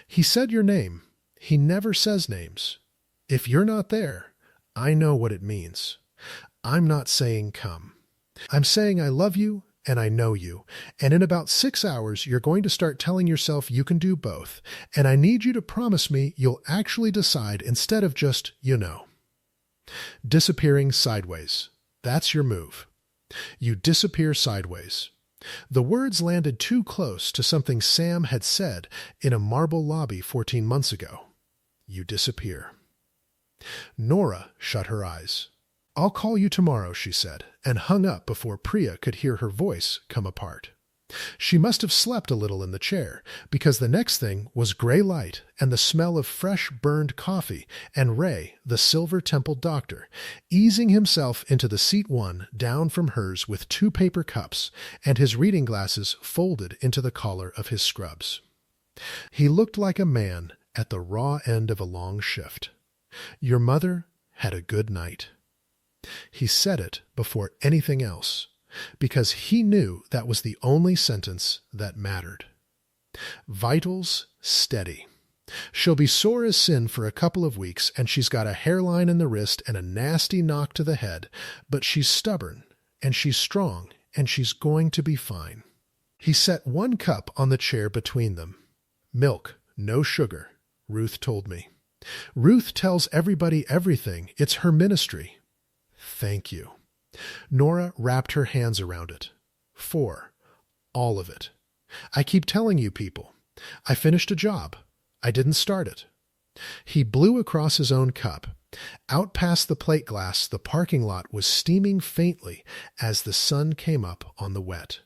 He said your name. He never says names. If you're not there, I know what it means. I'm not saying come. I'm saying I love you and I know you, and in about 6 hours you're going to start telling yourself you can do both, and I need you to promise me you'll actually decide instead of just, you know. Disappearing sideways. That's your move. You disappear sideways. The words landed too close to something Sam had said in a marble lobby 14 months ago. You disappear. Nora shut her eyes. I'll call you tomorrow, she said, and hung up before Priya could hear her voice come apart. She must have slept a little in the chair, because the next thing was gray light and the smell of fresh burned coffee, and Ray, the silver-templed doctor, easing himself into the seat one down from hers with 2 paper cups, and his reading glasses folded into the collar of his scrubs. He looked like a man at the raw end of a long shift. Your mother had a good night. He said it before anything else, because he knew that was the only sentence that mattered. Vitals steady. She'll be sore as sin for a couple of weeks, and she's got a hairline in the wrist and a nasty knock to the head, but she's stubborn, and she's strong, and she's going to be fine. He set 1 cup on the chair between them. Milk, no sugar, Ruth told me. Ruth tells everybody everything. It's her ministry. Thank you. Nora wrapped her hands around it. 4. All of it. I keep telling you people. I finished a job. I didn't start it. He blew across his own cup. Out past the plate glass, the parking lot was steaming faintly as the sun came up on the wet.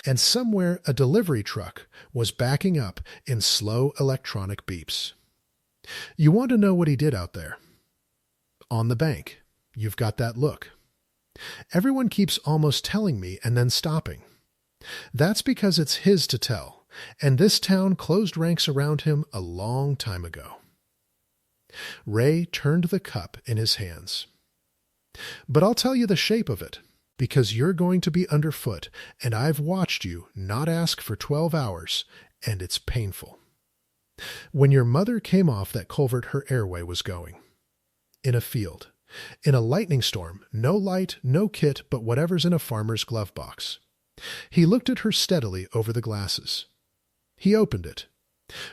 and somewhere a delivery truck was backing up in slow electronic beeps. You want to know what he did out there? On the bank. You've got that look. Everyone keeps almost telling me and then stopping. That's because it's his to tell, and this town closed ranks around him a long time ago. Ray turned the cup in his hands. But I'll tell you the shape of it, because you're going to be underfoot, and I've watched you not ask for 12 hours, and it's painful. When your mother came off that culvert, her airway was going. In a field. In a lightning storm, no light, no kit, but whatever's in a farmer's glove box. He looked at her steadily over the glasses. He opened it.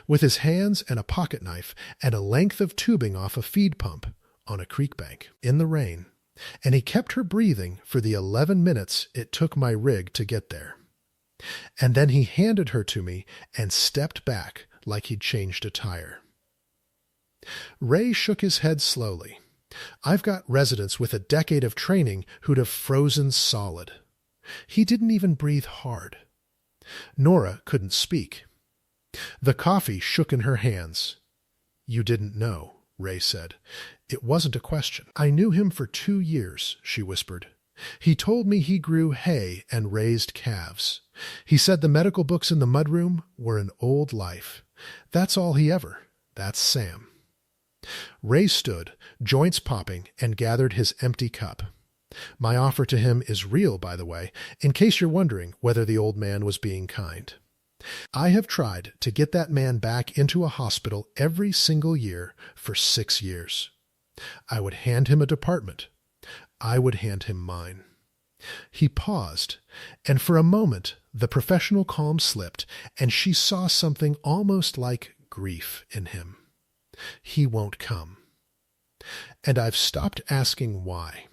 With his hands and a pocket knife and a length of tubing off a feed pump on a creek bank in the rain, and he kept her breathing for the 11 minutes it took my rig to get there. And then he handed her to me and stepped back like he'd changed a tire. Ray shook his head slowly. I've got residents with a decade of training who'd have frozen solid. He didn't even breathe hard. Nora couldn't speak. The coffee shook in her hands. You didn't know, Ray said. It wasn't a question. I knew him for 2 years, she whispered. He told me he grew hay and raised calves. He said the medical books in the mudroom were an old life. That's all he ever. That's Sam. Ray stood, joints popping, and gathered his empty cup. My offer to him is real, by the way, in case you're wondering whether the old man was being kind. I have tried to get that man back into a hospital every single year for 6 years. I would hand him a department. I would hand him mine. He paused, and for a moment the professional calm slipped, and she saw something almost like grief in him. He won't come. And I've stopped asking why,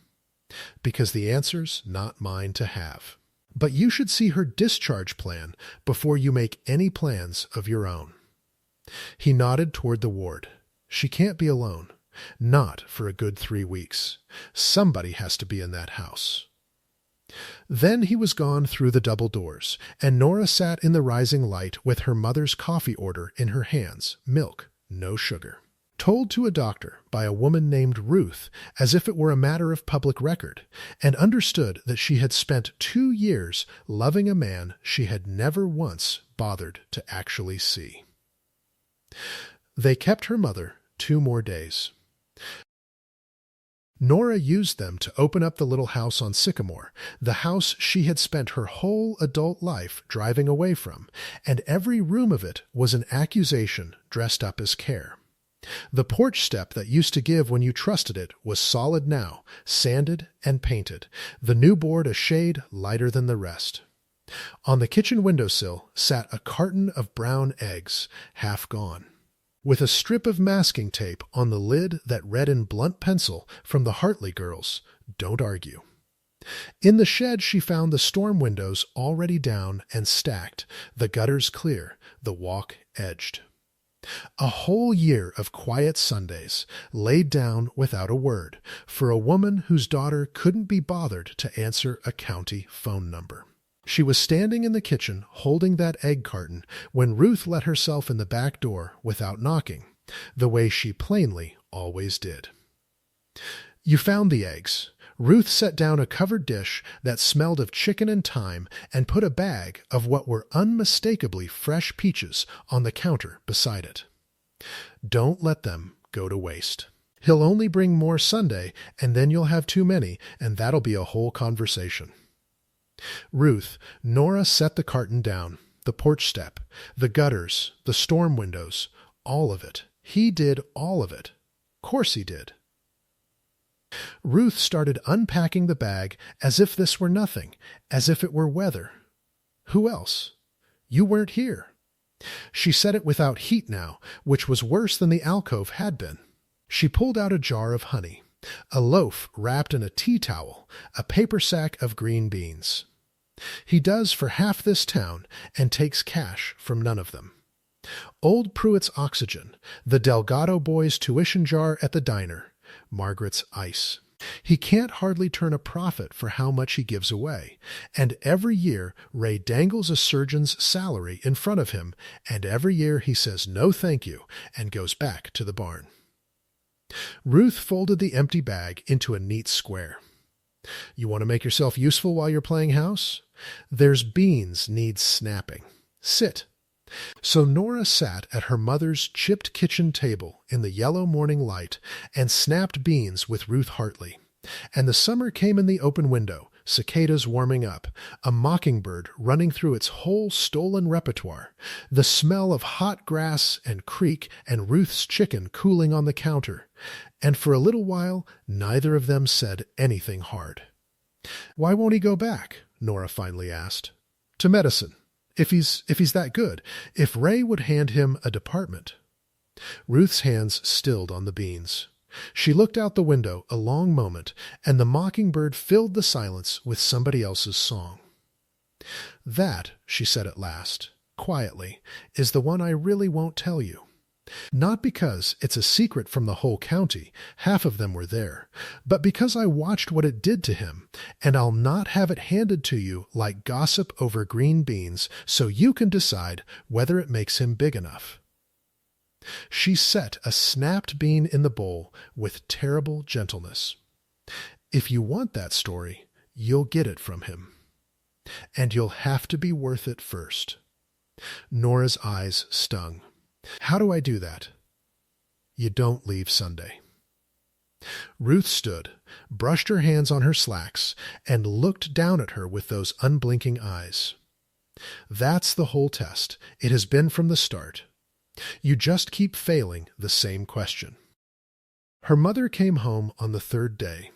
because the answer's not mine to have. But you should see her discharge plan before you make any plans of your own. He nodded toward the ward. She can't be alone. Not for a good 3 weeks. Somebody has to be in that house. Then he was gone through the double doors, and Nora sat in the rising light with her mother's coffee order in her hands, milk, no sugar. Told to a doctor by a woman named Ruth as if it were a matter of public record, and understood that she had spent 2 years loving a man she had never once bothered to actually see. They kept her mother 2 more days. Nora used them to open up the little house on Sycamore, the house she had spent her whole adult life driving away from, and every room of it was an accusation dressed up as care. The porch step that used to give when you trusted it was solid now, sanded and painted, the new board a shade lighter than the rest. On the kitchen windowsill sat a carton of brown eggs, half gone, with a strip of masking tape on the lid that read in blunt pencil from the Hartley girls, "Don't argue." In the shed she found the storm windows already down and stacked, the gutters clear, the walk edged. A whole year of quiet Sundays, laid down without a word, for a woman whose daughter couldn't be bothered to answer a county phone number. She was standing in the kitchen holding that egg carton when Ruth let herself in the back door without knocking, the way she plainly always did. You found the eggs. Ruth set down a covered dish that smelled of chicken and thyme and put a bag of what were unmistakably fresh peaches on the counter beside it. Don't let them go to waste. He'll only bring more Sunday, and then you'll have too many, and that'll be a whole conversation. Ruth, Nora set the carton down, the porch step, the gutters, the storm windows, all of it. He did all of it. Course he did. Ruth started unpacking the bag as if this were nothing, as if it were weather. Who else? You weren't here. She said it without heat now, which was worse than the alcove had been. She pulled out a jar of honey, a loaf wrapped in a tea towel, a paper sack of green beans. He does for half this town and takes cash from none of them. Old Pruitt's oxygen, the Delgado boys' tuition jar at the diner, Margaret's ice. He can't hardly turn a profit for how much he gives away, and every year Ray dangles a surgeon's salary in front of him, and every year he says no thank you and goes back to the barn. Ruth folded the empty bag into a neat square. You want to make yourself useful while you're playing house? There's beans needs snapping. Sit. So Nora sat at her mother's chipped kitchen table in the yellow morning light and snapped beans with Ruth Hartley. And the summer came in the open window, cicadas warming up, a mockingbird running through its whole stolen repertoire, the smell of hot grass and creek and Ruth's chicken cooling on the counter. And for a little while, neither of them said anything hard. "Why won't he go back?" Nora finally asked. "To medicine. If he's that good, if Ray would hand him a department." Ruth's hands stilled on the beans. She looked out the window a long moment, and the mockingbird filled the silence with somebody else's song. "That," she said at last, quietly, "is the one I really won't tell you. Not because it's a secret from the whole county, half of them were there, but because I watched what it did to him, and I'll not have it handed to you like gossip over green beans, so you can decide whether it makes him big enough." She set a snapped bean in the bowl with terrible gentleness. "If you want that story, you'll get it from him. And you'll have to be worth it first." Nora's eyes stung. "How do I do that?" "You don't leave Sunday." Ruth stood, brushed her hands on her slacks, and looked down at her with those unblinking eyes. "That's the whole test. It has been from the start. You just keep failing the same question." Her mother came home on the third day.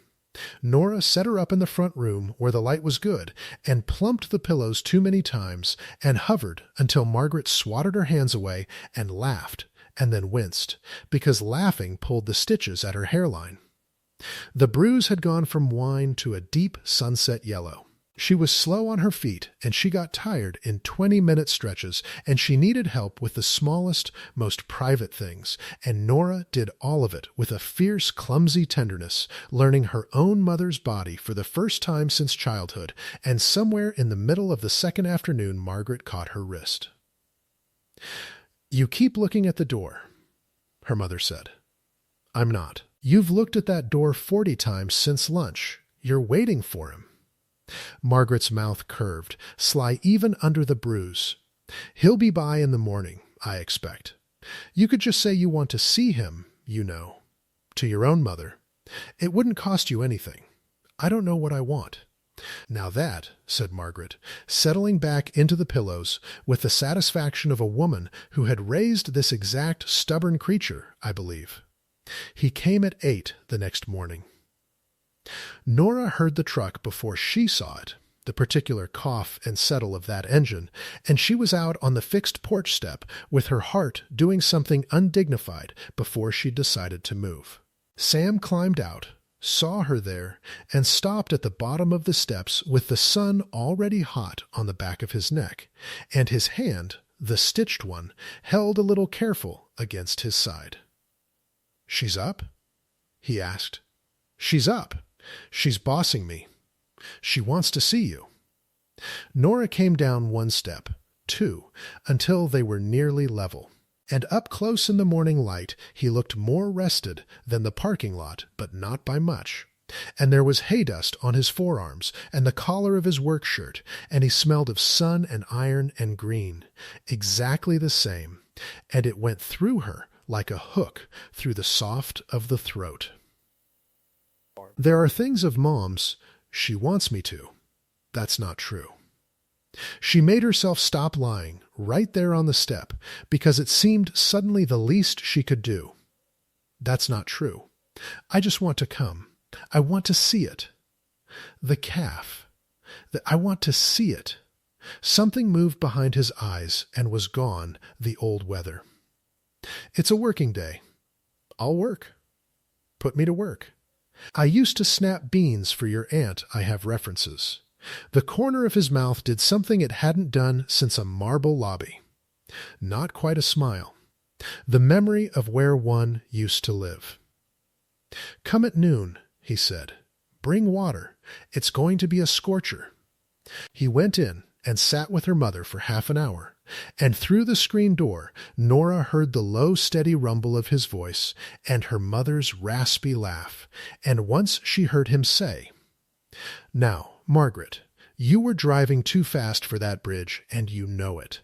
Nora set her up in the front room where the light was good and plumped the pillows too many times and hovered until Margaret swatted her hands away and laughed and then winced because laughing pulled the stitches at her hairline. The bruise had gone from wine to a deep sunset yellow. She was slow on her feet, and she got tired in 20-minute stretches, and she needed help with the smallest, most private things, and Nora did all of it with a fierce, clumsy tenderness, learning her own mother's body for the first time since childhood, and somewhere in the middle of the second afternoon Margaret caught her wrist. "You keep looking at the door," her mother said. "I'm not. You've looked at that door 40 times since lunch. You're waiting for him." Margaret's mouth curved, sly even under the bruise. "He'll be by in the morning, I expect. You could just say you want to see him, you know, to your own mother. It wouldn't cost you anything. I don't know what I want." "Now that," said Margaret, settling back into the pillows with the satisfaction of a woman who had raised this exact stubborn creature, I believe. "He came at 8 the next morning." Nora heard the truck before she saw it, the particular cough and settle of that engine, and she was out on the fixed porch step with her heart doing something undignified before she decided to move. Sam climbed out, saw her there, and stopped at the bottom of the steps with the sun already hot on the back of his neck, and his hand, the stitched one, held a little careful against his side. "She's up?" he asked. "She's up. She's bossing me. She wants to see you." Nora came down 1 step, 2, until they were nearly level, and up close in the morning light he looked more rested than the parking lot, but not by much, and there was hay dust on his forearms and the collar of his work shirt, and he smelled of sun and iron and green, exactly the same, and it went through her like a hook through the soft of the throat. "There are things of Mom's she wants me to. That's not true." She made herself stop lying right there on the step because it seemed suddenly the least she could do. "That's not true. I just want to come. I want to see it. The calf. I want to see it." Something moved behind his eyes and was gone, the old weather. "It's a working day. I'll work. Put me to work. I used to snap beans for your aunt, I have references." The corner of his mouth did something it hadn't done since a marble lobby. Not quite a smile. The memory of where one used to live. "Come at noon," he said. "Bring water. It's going to be a scorcher." He went in and sat with her mother for half an hour, and through the screen door Nora heard the low, steady rumble of his voice and her mother's raspy laugh, and once she heard him say, "Now, Margaret, you were driving too fast for that bridge, and you know it."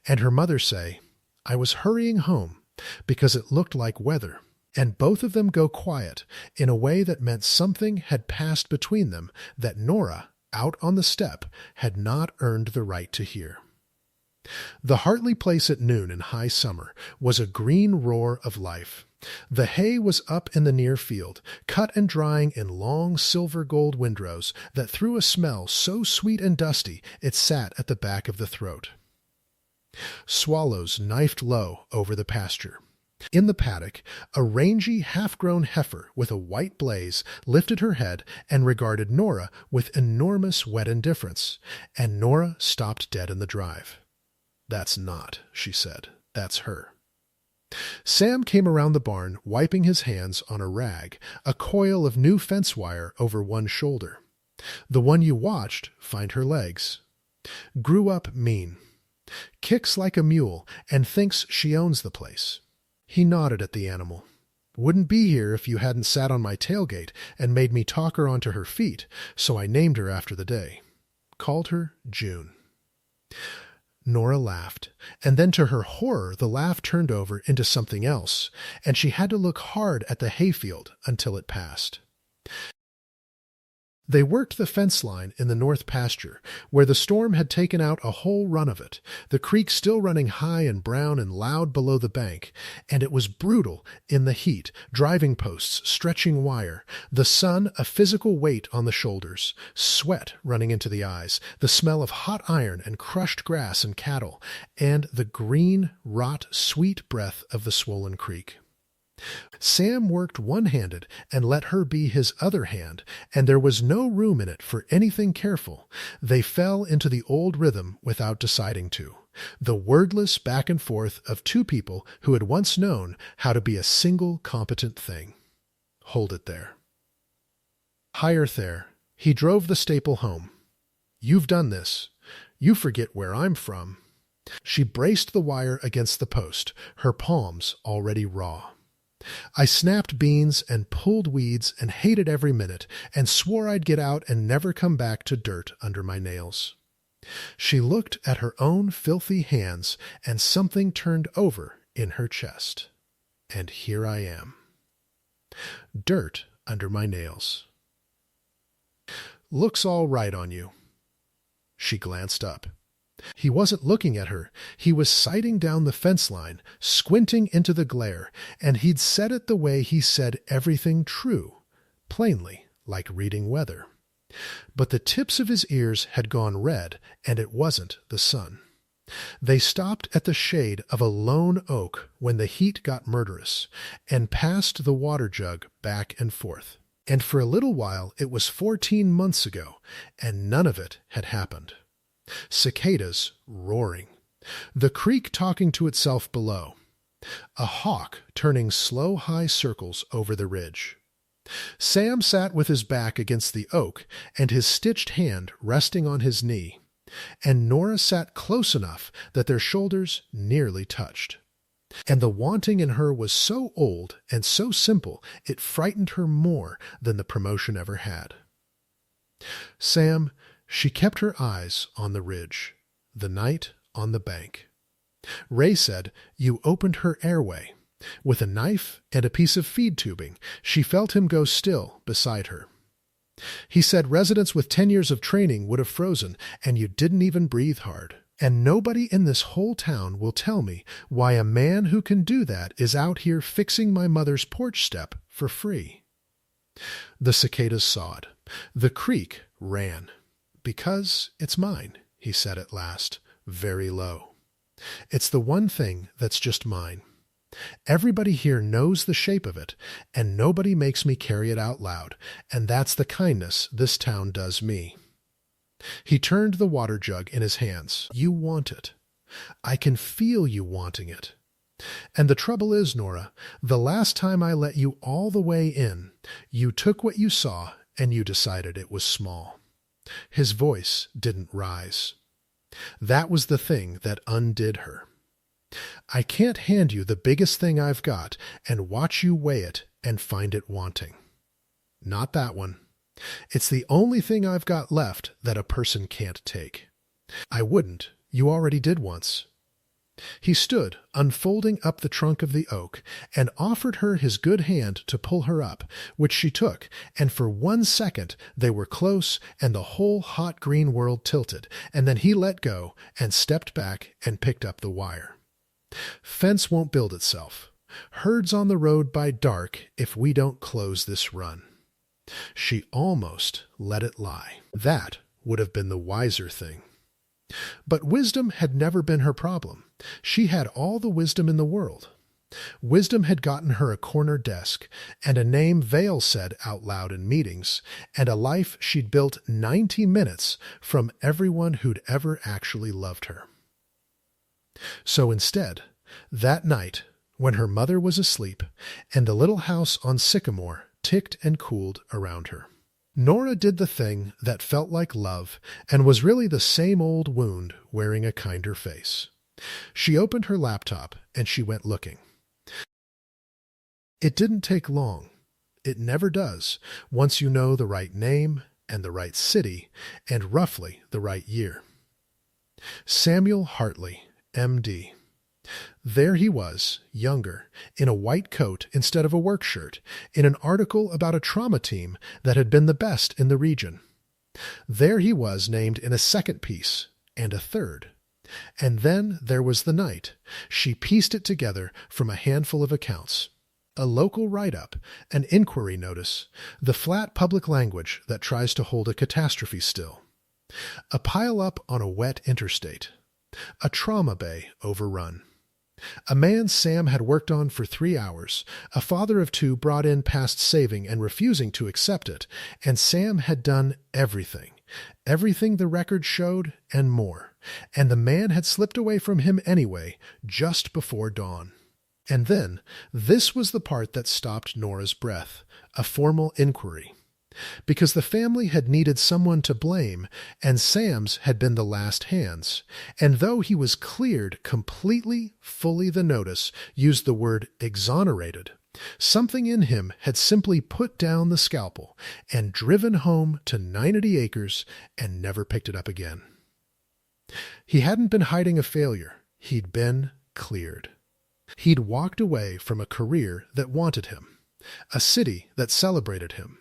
And her mother say, "I was hurrying home because it looked like weather." And both of them go quiet in a way that meant something had passed between them that Nora, out on the step, had not earned the right to hear. The Hartley place at noon in high summer was a green roar of life. The hay was up in the near field, cut and drying in long silver gold windrows that threw a smell so sweet and dusty it sat at the back of the throat. Swallows knifed low over the pasture. In the paddock, a rangy, half-grown heifer with a white blaze lifted her head and regarded Nora with enormous wet indifference, and Nora stopped dead in the drive. "That's not," she said. "That's her." Sam came around the barn, wiping his hands on a rag, a coil of new fence wire over one shoulder. "The one you watched find her legs. Grew up mean. Kicks like a mule and thinks she owns the place." He nodded at the animal. "Wouldn't be here if you hadn't sat on my tailgate and made me talk her onto her feet, so I named her after the day. Called her June." Nora laughed, and then to her horror the laugh turned over into something else, and she had to look hard at the hayfield until it passed. They worked the fence line in the north pasture, where the storm had taken out a whole run of it, the creek still running high and brown and loud below the bank, and it was brutal in the heat, driving posts stretching wire, the sun a physical weight on the shoulders, sweat running into the eyes, the smell of hot iron and crushed grass and cattle, and the green, rot, sweet breath of the swollen creek. Sam worked one-handed and let her be his other hand, and there was no room in it for anything careful. They fell into the old rhythm without deciding to, the wordless back and forth of two people who had once known how to be a single competent thing. Hold it there. Higher there, he drove the staple home. "You've done this. You forget where I'm from." She braced the wire against the post, her palms already raw. "I snapped beans and pulled weeds and hated every minute and swore I'd get out and never come back to dirt under my nails." She looked at her own filthy hands and something turned over in her chest. "And here I am. Dirt under my nails. Looks all right on you." She glanced up. He wasn't looking at her. He was sighting down the fence line, squinting into the glare, and he'd said it the way he said everything true, plainly, like reading weather. But the tips of his ears had gone red, and it wasn't the sun. They stopped at the shade of a lone oak when the heat got murderous, and passed the water jug back and forth. And for a little while it was 14 months ago, and none of it had happened. Cicadas roaring. The creek talking to itself below. A hawk turning slow high circles over the ridge. Sam sat with his back against the oak and his stitched hand resting on his knee, and Nora sat close enough that their shoulders nearly touched. And the wanting in her was so old and so simple it frightened her more than the promotion ever had. "Sam," she kept her eyes on the ridge, the night on the bank. Ray said, "You opened her airway." With a knife and a piece of feed tubing, she felt him go still beside her. He said residents with 10 years of training would have frozen, and you didn't even breathe hard. And nobody in this whole town will tell me why a man who can do that is out here fixing my mother's porch step for free. The cicadas sawed. The creek ran. "Because it's mine," he said at last, very low. "It's the one thing that's just mine. Everybody here knows the shape of it, and nobody makes me carry it out loud, and that's the kindness this town does me." He turned the water jug in his hands. "You want it. I can feel you wanting it. And the trouble is, Nora, the last time I let you all the way in, you took what you saw and you decided it was small. His voice didn't rise. That was the thing that undid her. I can't hand you the biggest thing I've got and watch you weigh it and find it wanting. Not that one. It's the only thing I've got left that a person can't take. I wouldn't. You already did once. He stood, unfolding up the trunk of the oak, and offered her his good hand to pull her up, which she took, and for 1 second they were close and the whole hot green world tilted, and then he let go and stepped back and picked up the wire. Fence won't build itself. Herds on the road by dark if we don't close this run. She almost let it lie. That would have been the wiser thing. But wisdom had never been her problem. She had all the wisdom in the world. Wisdom had gotten her a corner desk, and a name Vale said out loud in meetings, and a life she'd built 90 minutes from everyone who'd ever actually loved her. So instead, that night, when her mother was asleep, and the little house on Sycamore ticked and cooled around her, Nora did the thing that felt like love and was really the same old wound wearing a kinder face. She opened her laptop and she went looking. It didn't take long. It never does, once you know the right name and the right city and roughly the right year. Samuel Hartley, M.D. There he was, younger, in a white coat instead of a work shirt, in an article about a trauma team that had been the best in the region. There he was named in a second piece, and a third. And then there was the night. She pieced it together from a handful of accounts. A local write-up, an inquiry notice, the flat public language that tries to hold a catastrophe still. A pile-up on a wet interstate. A trauma bay overrun. A man Sam had worked on for 3 hours, a father of 2 brought in past saving and refusing to accept it, and Sam had done everything the record showed and more, and the man had slipped away from him anyway, just before dawn. And then, this was the part that stopped Nora's breath, a formal inquiry. Because the family had needed someone to blame, and Sam's had been the last hands, and though he was cleared completely, fully, the notice used the word exonerated, something in him had simply put down the scalpel and driven home to 90 acres and never picked it up again. He hadn't been hiding a failure. He'd been cleared. He'd walked away from a career that wanted him, a city that celebrated him,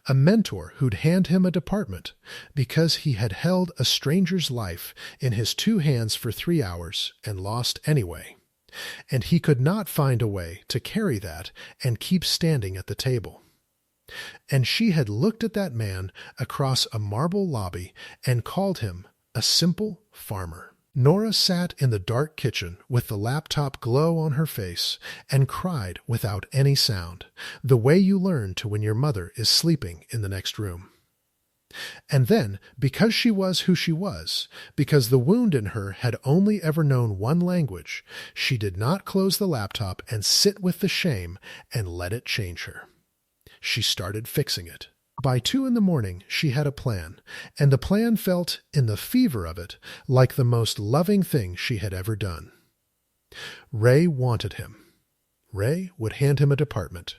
a mentor who'd hand him a department because he had held a stranger's life in his 2 hands for 3 hours and lost anyway. And he could not find a way to carry that and keep standing at the table. And she had looked at that man across a marble lobby and called him a simple farmer. Nora sat in the dark kitchen with the laptop glow on her face and cried without any sound, the way you learn to when your mother is sleeping in the next room. And then, because she was who she was, because the wound in her had only ever known one language, she did not close the laptop and sit with the shame and let it change her. She started fixing it. By 2 a.m, she had a plan, and the plan felt, in the fever of it, like the most loving thing she had ever done. Ray wanted him. Ray would hand him a department.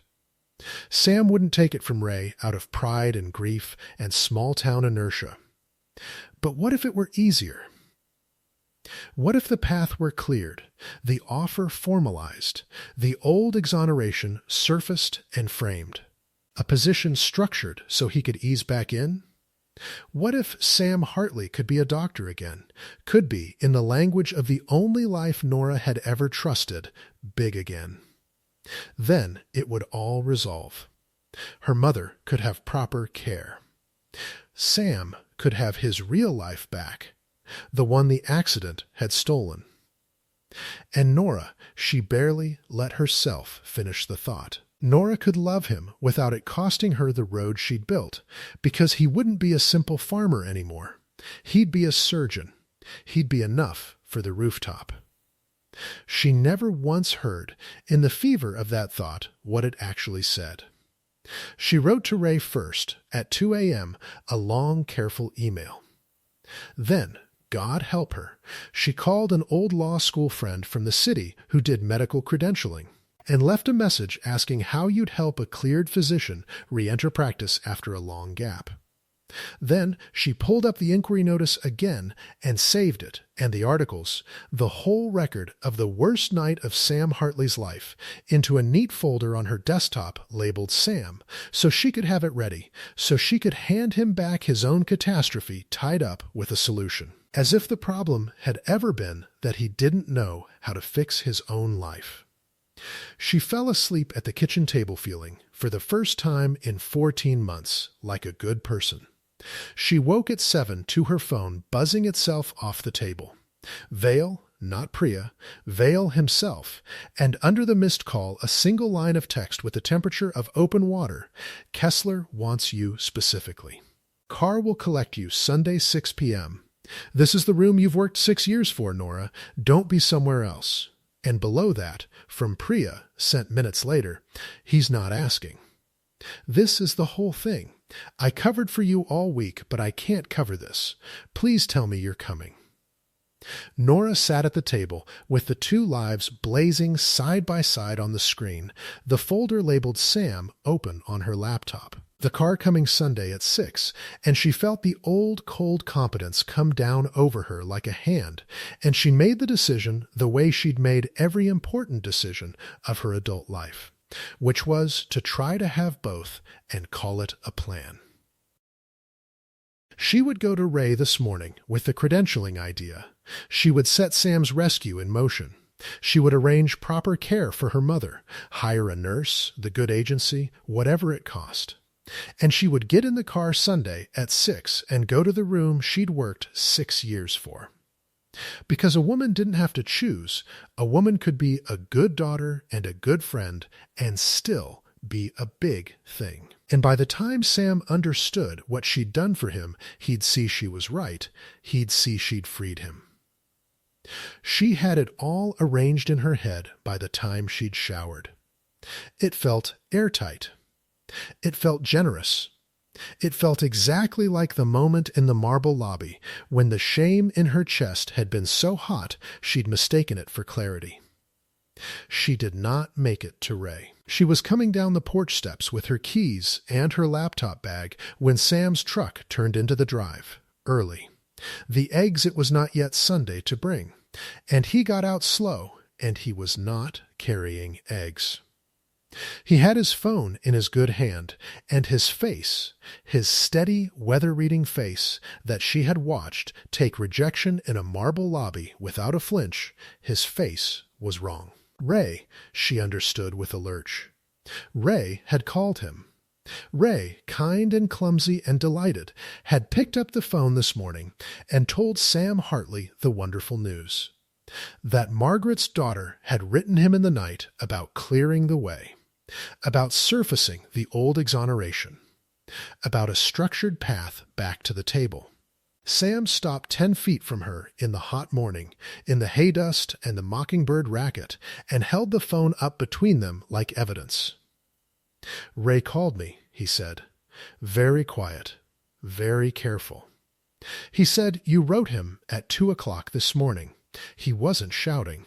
Sam wouldn't take it from Ray out of pride and grief and small-town inertia. But what if it were easier? What if the path were cleared, the offer formalized, the old exoneration surfaced and framed? A position structured so he could ease back in? What if Sam Hartley could be a doctor again, could be, in the language of the only life Nora had ever trusted, big again? Then it would all resolve. Her mother could have proper care. Sam could have his real life back, the one the accident had stolen. And Nora, she barely let herself finish the thought. Nora could love him without it costing her the road she'd built, because he wouldn't be a simple farmer anymore. He'd be a surgeon. He'd be enough for the rooftop. She never once heard, in the fever of that thought, what it actually said. She wrote to Ray first, at 2 a.m., a long, careful email. Then, God help her, she called an old law school friend from the city who did medical credentialing and left a message asking how you'd help a cleared physician re-enter practice after a long gap. Then she pulled up the inquiry notice again and saved it and the articles, the whole record of the worst night of Sam Hartley's life, into a neat folder on her desktop labeled Sam, so she could have it ready, so she could hand him back his own catastrophe tied up with a solution. As if the problem had ever been that he didn't know how to fix his own life. She fell asleep at the kitchen table feeling, for the first time in 14 months, like a good person. She woke at 7 to her phone buzzing itself off the table. Vale, not Priya, Vale himself, and under the missed call a single line of text with the temperature of open water. Kessler wants you specifically. Car will collect you Sunday 6 p.m. This is the room you've worked 6 years for, Nora. Don't be somewhere else. And below that, from Priya, sent minutes later, he's not asking. This is the whole thing. I covered for you all week, but I can't cover this. Please tell me you're coming. Nora sat at the table with the two lives blazing side by side on the screen, the folder labeled Sam open on her laptop. The car coming Sunday at 6, and she felt the old cold competence come down over her like a hand, and she made the decision the way she'd made every important decision of her adult life, which was to try to have both and call it a plan. She would go to Ray this morning with the credentialing idea. She would set Sam's rescue in motion. She would arrange proper care for her mother, hire a nurse, the good agency, whatever it cost. And she would get in the car Sunday at 6 and go to the room she'd worked 6 years for. Because a woman didn't have to choose, a woman could be a good daughter and a good friend and still be a big thing. And by the time Sam understood what she'd done for him, he'd see she was right. He'd see she'd freed him. She had it all arranged in her head by the time she'd showered. It felt airtight. It felt generous. It felt exactly like the moment in the marble lobby when the shame in her chest had been so hot she'd mistaken it for clarity. She did not make it to Ray. She was coming down the porch steps with her keys and her laptop bag when Sam's truck turned into the drive, early. The eggs it was not yet Sunday to bring, and he got out slow, and he was not carrying eggs. He had his phone in his good hand, and his face, his steady, weather-reading face that she had watched take rejection in a marble lobby without a flinch, his face was wrong. Ray, she understood with a lurch. Ray had called him. Ray, kind and clumsy and delighted, had picked up the phone this morning and told Sam Hartley the wonderful news. That Margaret's daughter had written him in the night about clearing the way, about surfacing the old exoneration, about a structured path back to the table. Sam stopped 10 feet from her in the hot morning, in the hay dust and the mockingbird racket, and held the phone up between them like evidence. Ray called me, he said. Very quiet, very careful. He said you wrote him at 2 o'clock this morning. He wasn't shouting.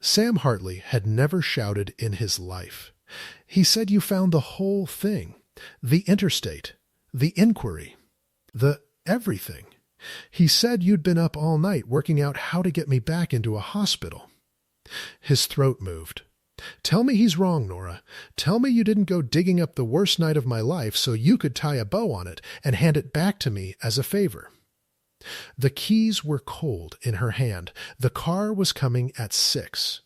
Sam Hartley had never shouted in his life. He said you found the whole thing, the interstate, the inquiry, the everything. He said you'd been up all night working out how to get me back into a hospital. His throat moved. Tell me he's wrong, Nora. Tell me you didn't go digging up the worst night of my life so you could tie a bow on it and hand it back to me as a favor. The keys were cold in her hand. The car was coming at 6.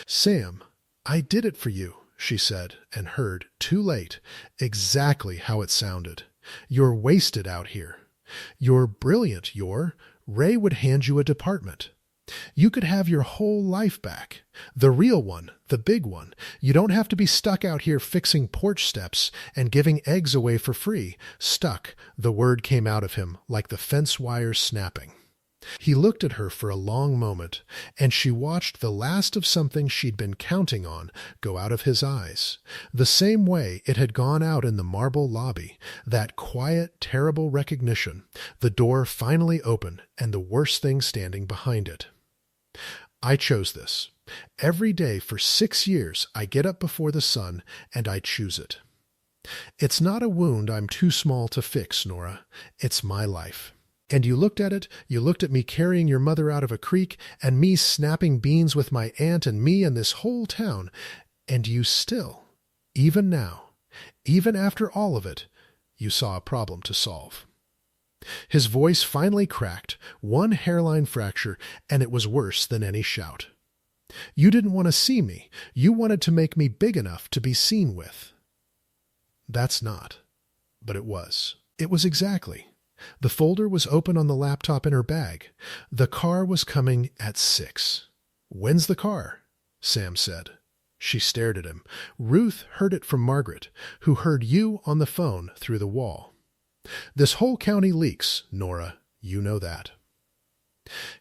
Sam, I did it for you, she said, and heard, too late, exactly how it sounded. You're wasted out here. You're brilliant, Ray would hand you a department. You could have your whole life back. The real one, the big one. You don't have to be stuck out here fixing porch steps and giving eggs away for free. Stuck, the word came out of him like the fence wires snapping. He looked at her for a long moment, and she watched the last of something she'd been counting on go out of his eyes, the same way it had gone out in the marble lobby, that quiet, terrible recognition, the door finally open and the worst thing standing behind it. I chose this. Every day for 6 years I get up before the sun and I choose it. It's not a wound I'm too small to fix, Nora. It's my life. And you looked at it, you looked at me carrying your mother out of a creek, and me snapping beans with my aunt and me and this whole town, and you still, even now, even after all of it, you saw a problem to solve. His voice finally cracked, one hairline fracture, and it was worse than any shout. You didn't want to see me. You wanted to make me big enough to be seen with. That's not. But it was. It was exactly. The folder was open on the laptop in her bag. The car was coming at 6. When's the car? Sam said. She stared at him. Ruth heard it from Margaret, who heard you on the phone through the wall. This whole county leaks, Nora. You know that.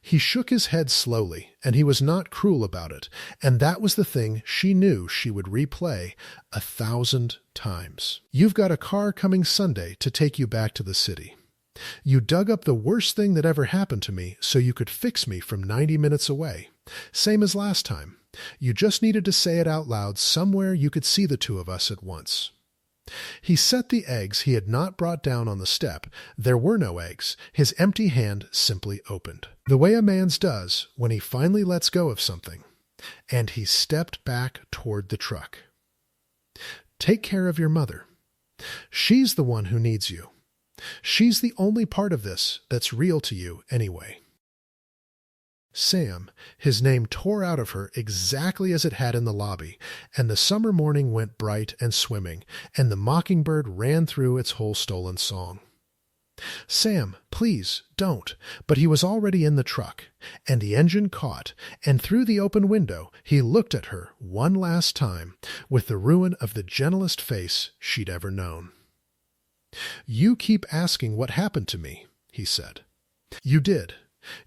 He shook his head slowly, and he was not cruel about it, and that was the thing she knew she would replay 1,000 times. You've got a car coming Sunday to take you back to the city. You dug up the worst thing that ever happened to me so you could fix me from 90 minutes away. Same as last time. You just needed to say it out loud somewhere you could see the two of us at once. He set the eggs he had not brought down on the step. There were no eggs. His empty hand simply opened, the way a man's does when he finally lets go of something. And he stepped back toward the truck. Take care of your mother. She's the one who needs you. She's the only part of this that's real to you anyway. Sam, his name tore out of her exactly as it had in the lobby, and the summer morning went bright and swimming, and the mockingbird ran through its whole stolen song. Sam, please, don't. But he was already in the truck, and the engine caught, and through the open window he looked at her one last time with the ruin of the gentlest face she'd ever known. You keep asking what happened to me, he said. You did.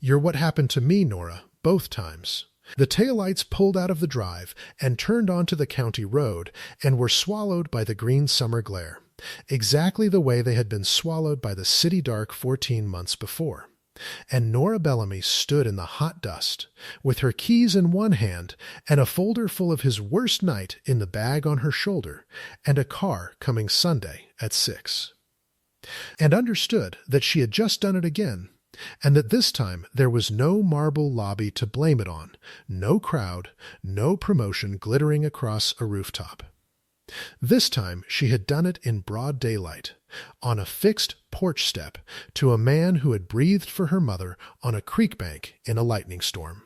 You're what happened to me, Nora, both times. The taillights pulled out of the drive and turned onto the county road and were swallowed by the green summer glare, exactly the way they had been swallowed by the city dark 14 months before. And Nora Bellamy stood in the hot dust, with her keys in one hand and a folder full of his worst night in the bag on her shoulder, and a car coming Sunday at 6. And understood that she had just done it again, and that this time there was no marble lobby to blame it on, no crowd, no promotion glittering across a rooftop. This time she had done it in broad daylight, on a fixed porch step, to a man who had breathed for her mother on a creek bank in a lightning storm.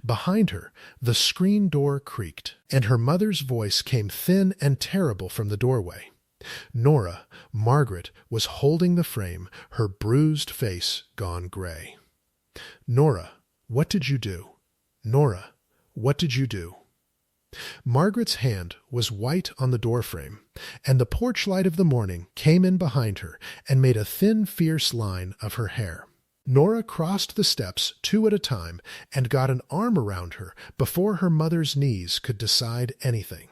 Behind her, the screen door creaked, and her mother's voice came thin and terrible from the doorway. Nora, Margaret, was holding the frame, her bruised face gone gray. Nora, what did you do? Nora, what did you do? Margaret's hand was white on the doorframe, and the porch light of the morning came in behind her and made a thin, fierce line of her hair. Nora crossed the steps 2 at a time and got an arm around her before her mother's knees could decide anything,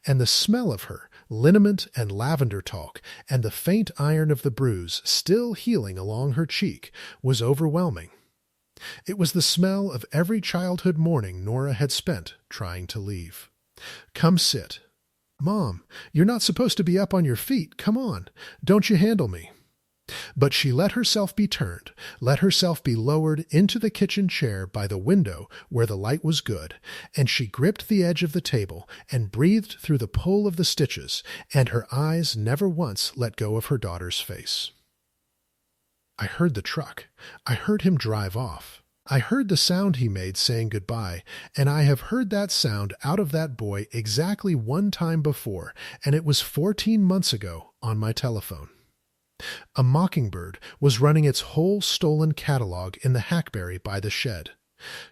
and the smell of her, liniment and lavender talc, and the faint iron of the bruise still healing along her cheek, was overwhelming. It was the smell of every childhood morning Nora had spent trying to leave. Come sit. Mom, you're not supposed to be up on your feet. Come on. Don't you handle me. But she let herself be turned, let herself be lowered into the kitchen chair by the window where the light was good, and she gripped the edge of the table and breathed through the pull of the stitches, and her eyes never once let go of her daughter's face. I heard the truck. I heard him drive off. I heard the sound he made saying goodbye, and I have heard that sound out of that boy exactly one time before, and it was 14 months ago on my telephone. A mockingbird was running its whole stolen catalog in the hackberry by the shed,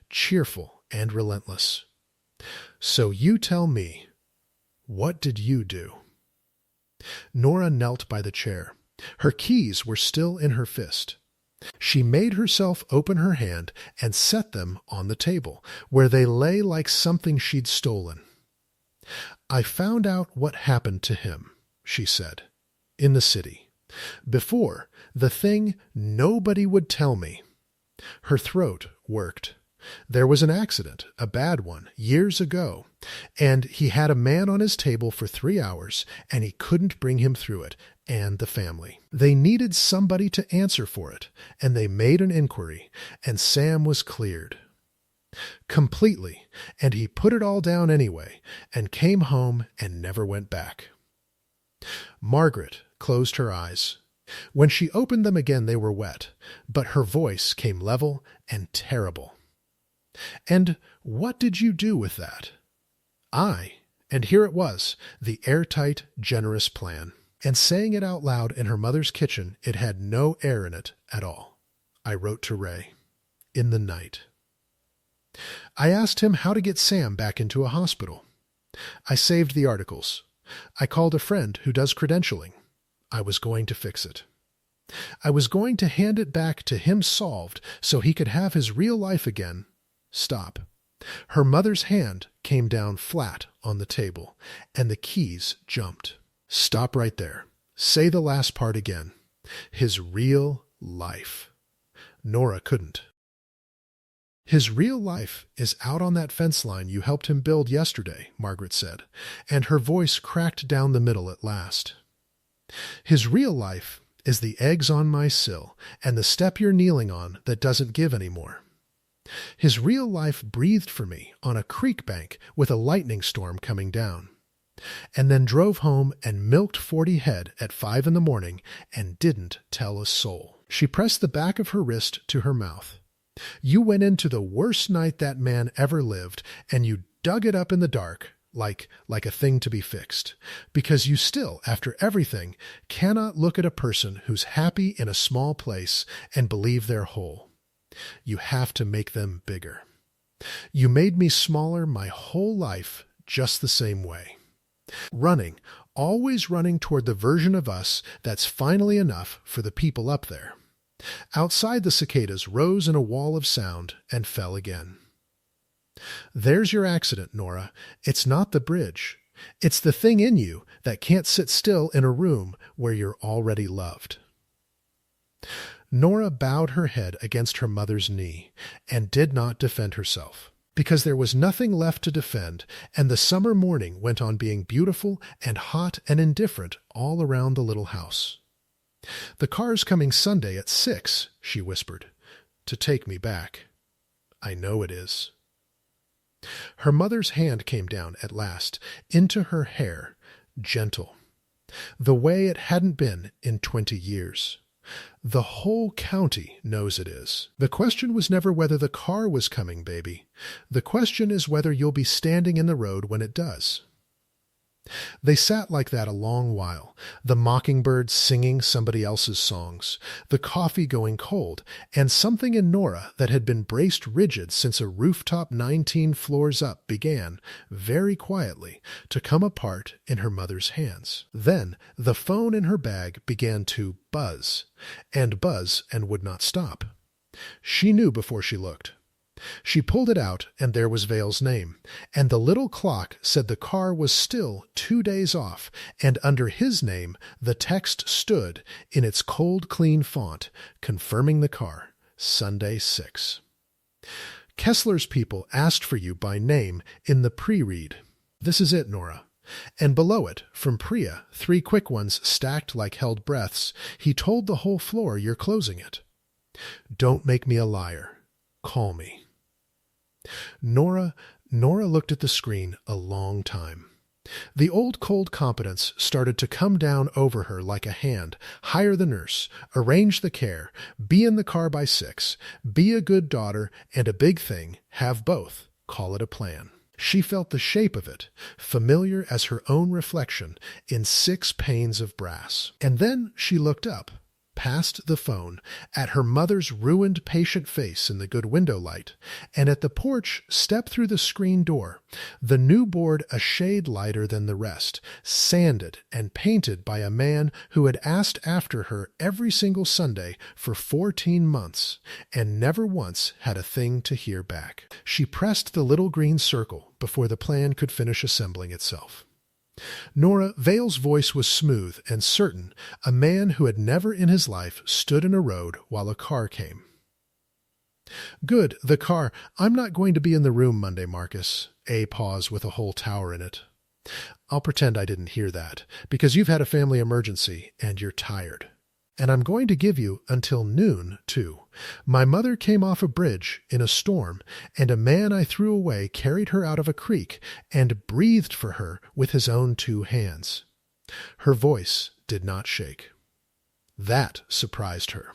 cheerful and relentless. So you tell me, what did you do? Nora knelt by the chair. Her keys were still in her fist. She made herself open her hand and set them on the table, where they lay like something she'd stolen. "I found out what happened to him," she said, "in the city. Before, the thing nobody would tell me." Her throat worked. "There was an accident, a bad one, years ago, and he had a man on his table for 3 hours, and he couldn't bring him through it, and the family. They needed somebody to answer for it, and they made an inquiry, and Sam was cleared. Completely, and he put it all down anyway, and came home and never went back." Margaret closed her eyes. When she opened them again they were wet, but her voice came level and terrible. "And what did you do with that?" And here it was, the airtight, generous plan. And saying it out loud in her mother's kitchen, it had no air in it at all. "I wrote to Ray. In the night. I asked him how to get Sam back into a hospital. I saved the articles. I called a friend who does credentialing. I was going to fix it. I was going to hand it back to him solved so he could have his real life again." Stop. Her mother's hand came down flat on the table, and the keys jumped. "Stop right there. Say the last part again. His real life." Nora couldn't. "His real life is out on that fence line you helped him build yesterday," Margaret said, and her voice cracked down the middle at last. "His real life is the eggs on my sill and the step you're kneeling on that doesn't give any more. His real life breathed for me on a creek bank with a lightning storm coming down, and then drove home and milked 40 head at 5 in the morning and didn't tell a soul." She pressed the back of her wrist to her mouth. "You went into the worst night that man ever lived, and you dug it up in the dark, like a thing to be fixed, because you still, after everything, cannot look at a person who's happy in a small place and believe they're whole. You have to make them bigger. You made me smaller my whole life just the same way. Running, always running toward the version of us that's finally enough for the people up there." Outside, the cicadas rose in a wall of sound and fell again. "There's your accident, Nora. It's not the bridge. It's the thing in you that can't sit still in a room where you're already loved." Nora bowed her head against her mother's knee and did not defend herself, because there was nothing left to defend, and the summer morning went on being beautiful and hot and indifferent all around the little house. "The car's coming Sunday at 6, she whispered, "to take me back." "I know it is." Her mother's hand came down at last, into her hair, gentle, the way it hadn't been in 20 years. "The whole county knows it is. The question was never whether the car was coming, baby. The question is whether you'll be standing in the road when it does." They sat like that a long while, the mockingbird singing somebody else's songs, the coffee going cold, and something in Nora that had been braced rigid since a rooftop 19 floors up began, very quietly, to come apart in her mother's hands. Then the phone in her bag began to buzz and would not stop. She knew before she looked. She pulled it out, and there was Vale's name, and the little clock said the car was still 2 days off, and under his name the text stood in its cold, clean font, confirming the car, Sunday 6. "Kessler's people asked for you by name in the pre-read. This is it, Nora." And below it, from Priya, 3 quick ones stacked like held breaths, he told the whole floor you're closing it. "Don't make me a liar. Call me." Nora looked at the screen a long time. The old cold competence started to come down over her like a hand. Hire the nurse, arrange the care, be in the car by 6, be a good daughter, and a big thing, have both, call it a plan. She felt the shape of it, familiar as her own reflection, in 6 panes of brass. And then she looked up. past the phone, at her mother's ruined patient face in the good window light, and at the porch step through the screen door, the new board a shade lighter than the rest, sanded and painted by a man who had asked after her every single Sunday for 14 months, and never once had a thing to hear back. She pressed the little green circle before the plan could finish assembling itself. Nora Vale's voice was smooth and certain, a man who had never in his life stood in a road while a car came. "Good, the car. I'm not going to be in the room Monday, Marcus." A paused with a whole tower in it. "I'll pretend I didn't hear that, because you've had a family emergency and you're tired. And I'm going to give you until noon, too. My mother came off a bridge in a storm, and a man I threw away carried her out of a creek and breathed for her with his own 2 hands." Her voice did not shake. That surprised her.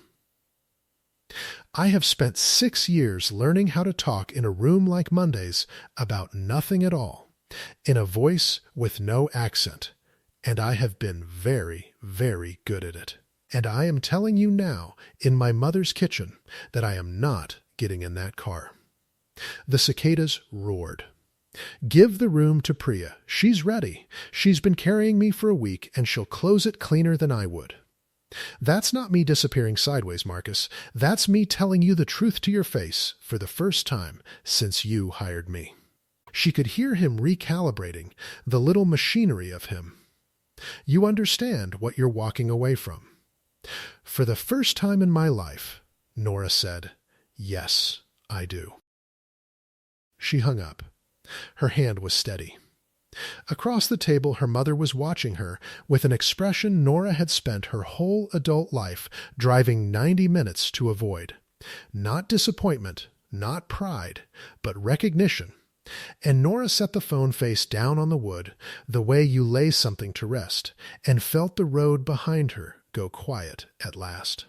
"I have spent 6 years learning how to talk in a room like Monday's about nothing at all, in a voice with no accent, and I have been very, very good at it. And I am telling you now, in my mother's kitchen, that I am not getting in that car." The cicadas roared. "Give the room to Priya. She's ready. She's been carrying me for a week, and she'll close it cleaner than I would." "That's not me disappearing sideways, Marcus. That's me telling you the truth to your face for the first time since you hired me." She could hear him recalibrating, the little machinery of him. "You understand what you're walking away from." "For the first time in my life," Nora said, "yes, I do." She hung up. Her hand was steady. Across the table her mother was watching her with an expression Nora had spent her whole adult life driving 90 minutes to avoid. Not disappointment, not pride, but recognition. And Nora set the phone face down on the wood, the way you lay something to rest, and felt the road behind her go quiet at last.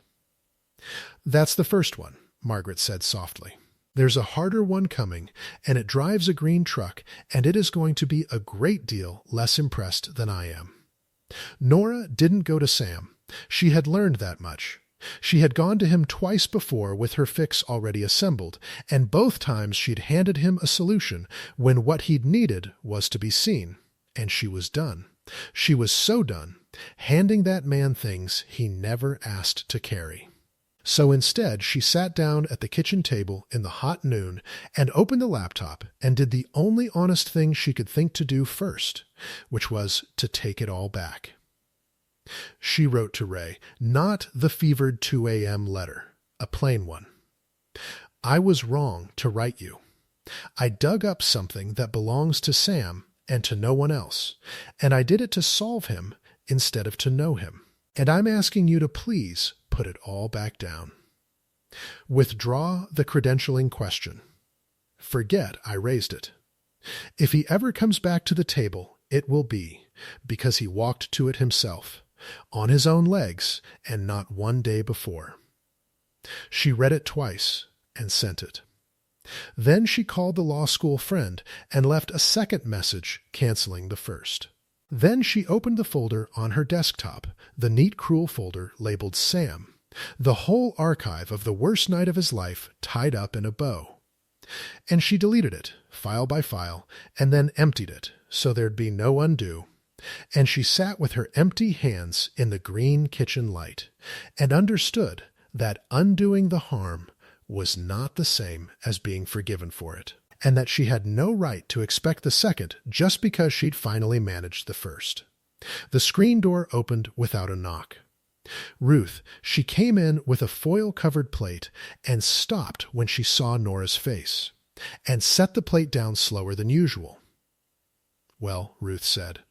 "That's the first one," Margaret said softly. "There's a harder one coming, and it drives a green truck, and it is going to be a great deal less impressed than I am." Nora didn't go to Sam. She had learned that much. She had gone to him twice before with her fix already assembled, and both times she'd handed him a solution when what he'd needed was to be seen, and she was done. She was so done, handing that man things he never asked to carry. So instead she sat down at the kitchen table in the hot noon and opened the laptop and did the only honest thing she could think to do first, which was to take it all back. She wrote to Ray, not the fevered 2 a.m. letter, a plain one. "I was wrong to write you. I dug up something that belongs to Sam and to no one else, and I did it to solve him instead of to know him. And I'm asking you to please put it all back down. Withdraw the credentialing question. Forget I raised it. If he ever comes back to the table, it will be because he walked to it himself, on his own legs, and not 1 day before." She read it twice and sent it. Then she called the law school friend and left a second message canceling the first. Then she opened the folder on her desktop, the neat, cruel folder labeled Sam, the whole archive of the worst night of his life tied up in a bow. And she deleted it, file by file, and then emptied it, so there'd be no undo. And she sat with her empty hands in the green kitchen light, and understood that undoing the harm was not the same as being forgiven for it, and that she had no right to expect the second just because she'd finally managed the first. The screen door opened without a knock. Ruth, she came in with a foil-covered plate and stopped when she saw Nora's face, and set the plate down slower than usual. "Well," Ruth said,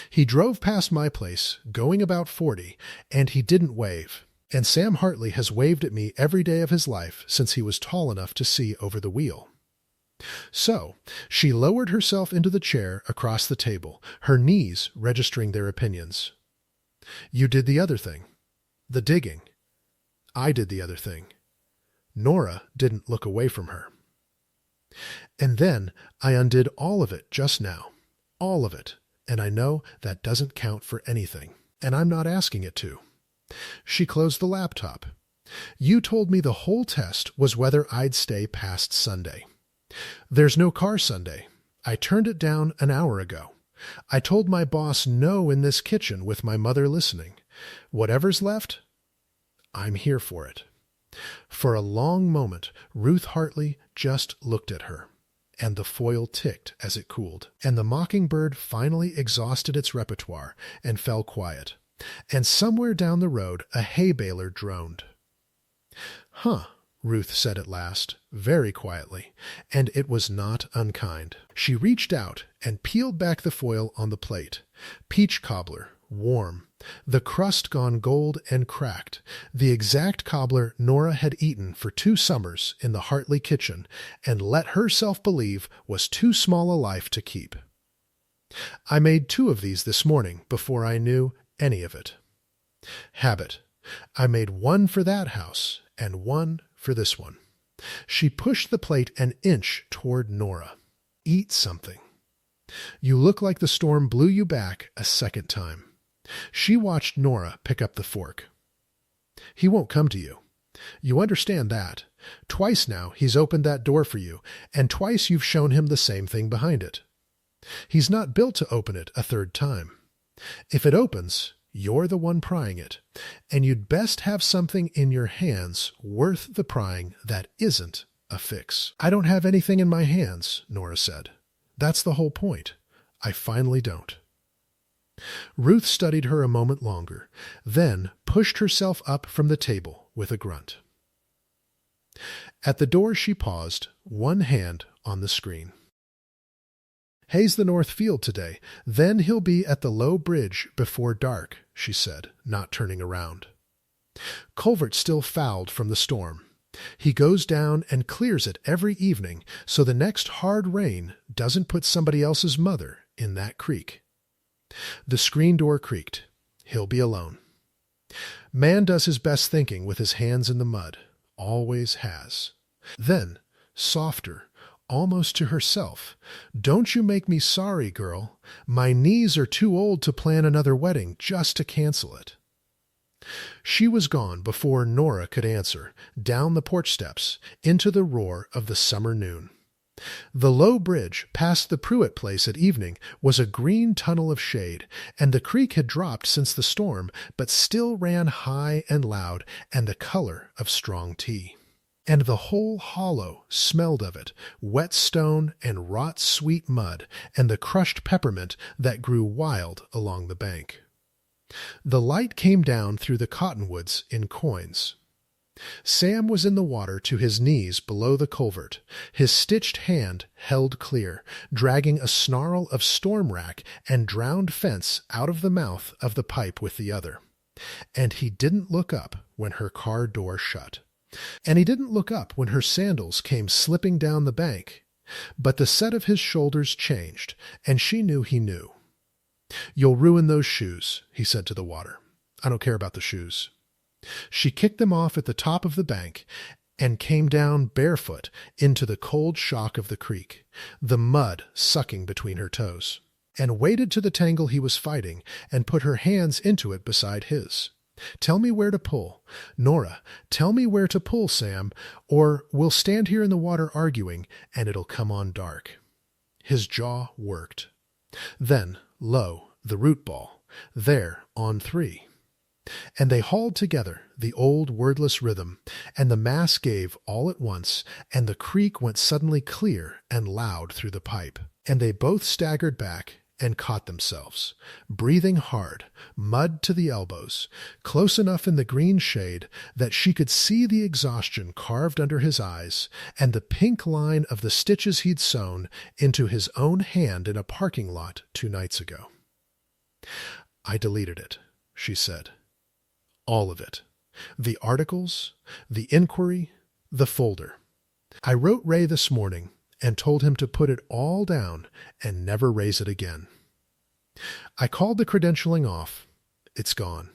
"he drove past my place, going about 40, and he didn't wave. And Sam Hartley has waved at me every day of his life since he was tall enough to see over the wheel." So she lowered herself into the chair across the table, her knees registering their opinions. "You did the other thing. The digging. I did the other thing." Nora didn't look away from her. "And then I undid all of it just now. All of it. And I know that doesn't count for anything. And I'm not asking it to." She closed the laptop. You told me the whole test was whether I'd stay past Sunday. There's no car Sunday. I turned it down an hour ago. I told my boss no in this kitchen with my mother listening. Whatever's left, I'm here for it. For a long moment, Ruth Hartley just looked at her, and the foil ticked as it cooled, and the mockingbird finally exhausted its repertoire and fell quiet, and somewhere down the road a hay baler droned. "Huh," Ruth said at last, very quietly, and it was not unkind. She reached out and peeled back the foil on the plate. Peach cobbler, warm, the crust gone gold and cracked, the exact cobbler Nora had eaten for 2 summers in the Hartley kitchen and let herself believe was too small a life to keep. I made 2 of these this morning before I knew any of it. Habit. I made 1 for that house and 1 for this one. She pushed the plate an inch toward Nora. Eat something. You look like the storm blew you back a second time. She watched Nora pick up the fork. He won't come to you. You understand that. Twice now he's opened that door for you, and twice you've shown him the same thing behind it. He's not built to open it a 3rd time. If it opens, you're the one prying it, and you'd best have something in your hands worth the prying that isn't a fix. I don't have anything in my hands, Nora said. That's the whole point. I finally don't. Ruth studied her a moment longer, then pushed herself up from the table with a grunt. At the door she paused, one hand on the screen. "Hay's the north field today, then he'll be at the low bridge before dark," she said, not turning around. "Culvert's still fouled from the storm. He goes down and clears it every evening so the next hard rain doesn't put somebody else's mother in that creek." The screen door creaked. He'll be alone. Man does his best thinking with his hands in the mud. Always has. Then, softer, almost to herself, "Don't you make me sorry, girl. My knees are too old to plan another wedding just to cancel it." She was gone before Nora could answer, down the porch steps, into the roar of the summer noon. The low bridge past the Pruitt place at evening was a green tunnel of shade, and the creek had dropped since the storm, but still ran high and loud and the color of strong tea. And the whole hollow smelled of it, wet stone and rot sweet mud, and the crushed peppermint that grew wild along the bank. The light came down through the cottonwoods in coins. Sam was in the water to his knees below the culvert, his stitched hand held clear, dragging a snarl of storm rack and drowned fence out of the mouth of the pipe with the other. And he didn't look up when her car door shut. And he didn't look up when her sandals came slipping down the bank. But the set of his shoulders changed, and she knew he knew. "You'll ruin those shoes," he said to the water. "I don't care about the shoes." She kicked them off at the top of the bank and came down barefoot into the cold shock of the creek, the mud sucking between her toes, and waded to the tangle he was fighting and put her hands into it beside his. "Tell me where to pull. Nora, tell me where to pull, Sam, or we'll stand here in the water arguing, and it'll come on dark." His jaw worked. Then, low, the root ball, there, on 3. And they hauled together, the old wordless rhythm, and the mass gave all at once, and the creek went suddenly clear and loud through the pipe, and they both staggered back and caught themselves, breathing hard, mud to the elbows, close enough in the green shade that she could see the exhaustion carved under his eyes, and the pink line of the stitches he'd sewn into his own hand in a parking lot 2 nights ago. "I deleted it," she said. "All of it. The articles, the inquiry, the folder. I wrote Ray this morning and told him to put it all down and never raise it again. I called the credentialing off. It's gone.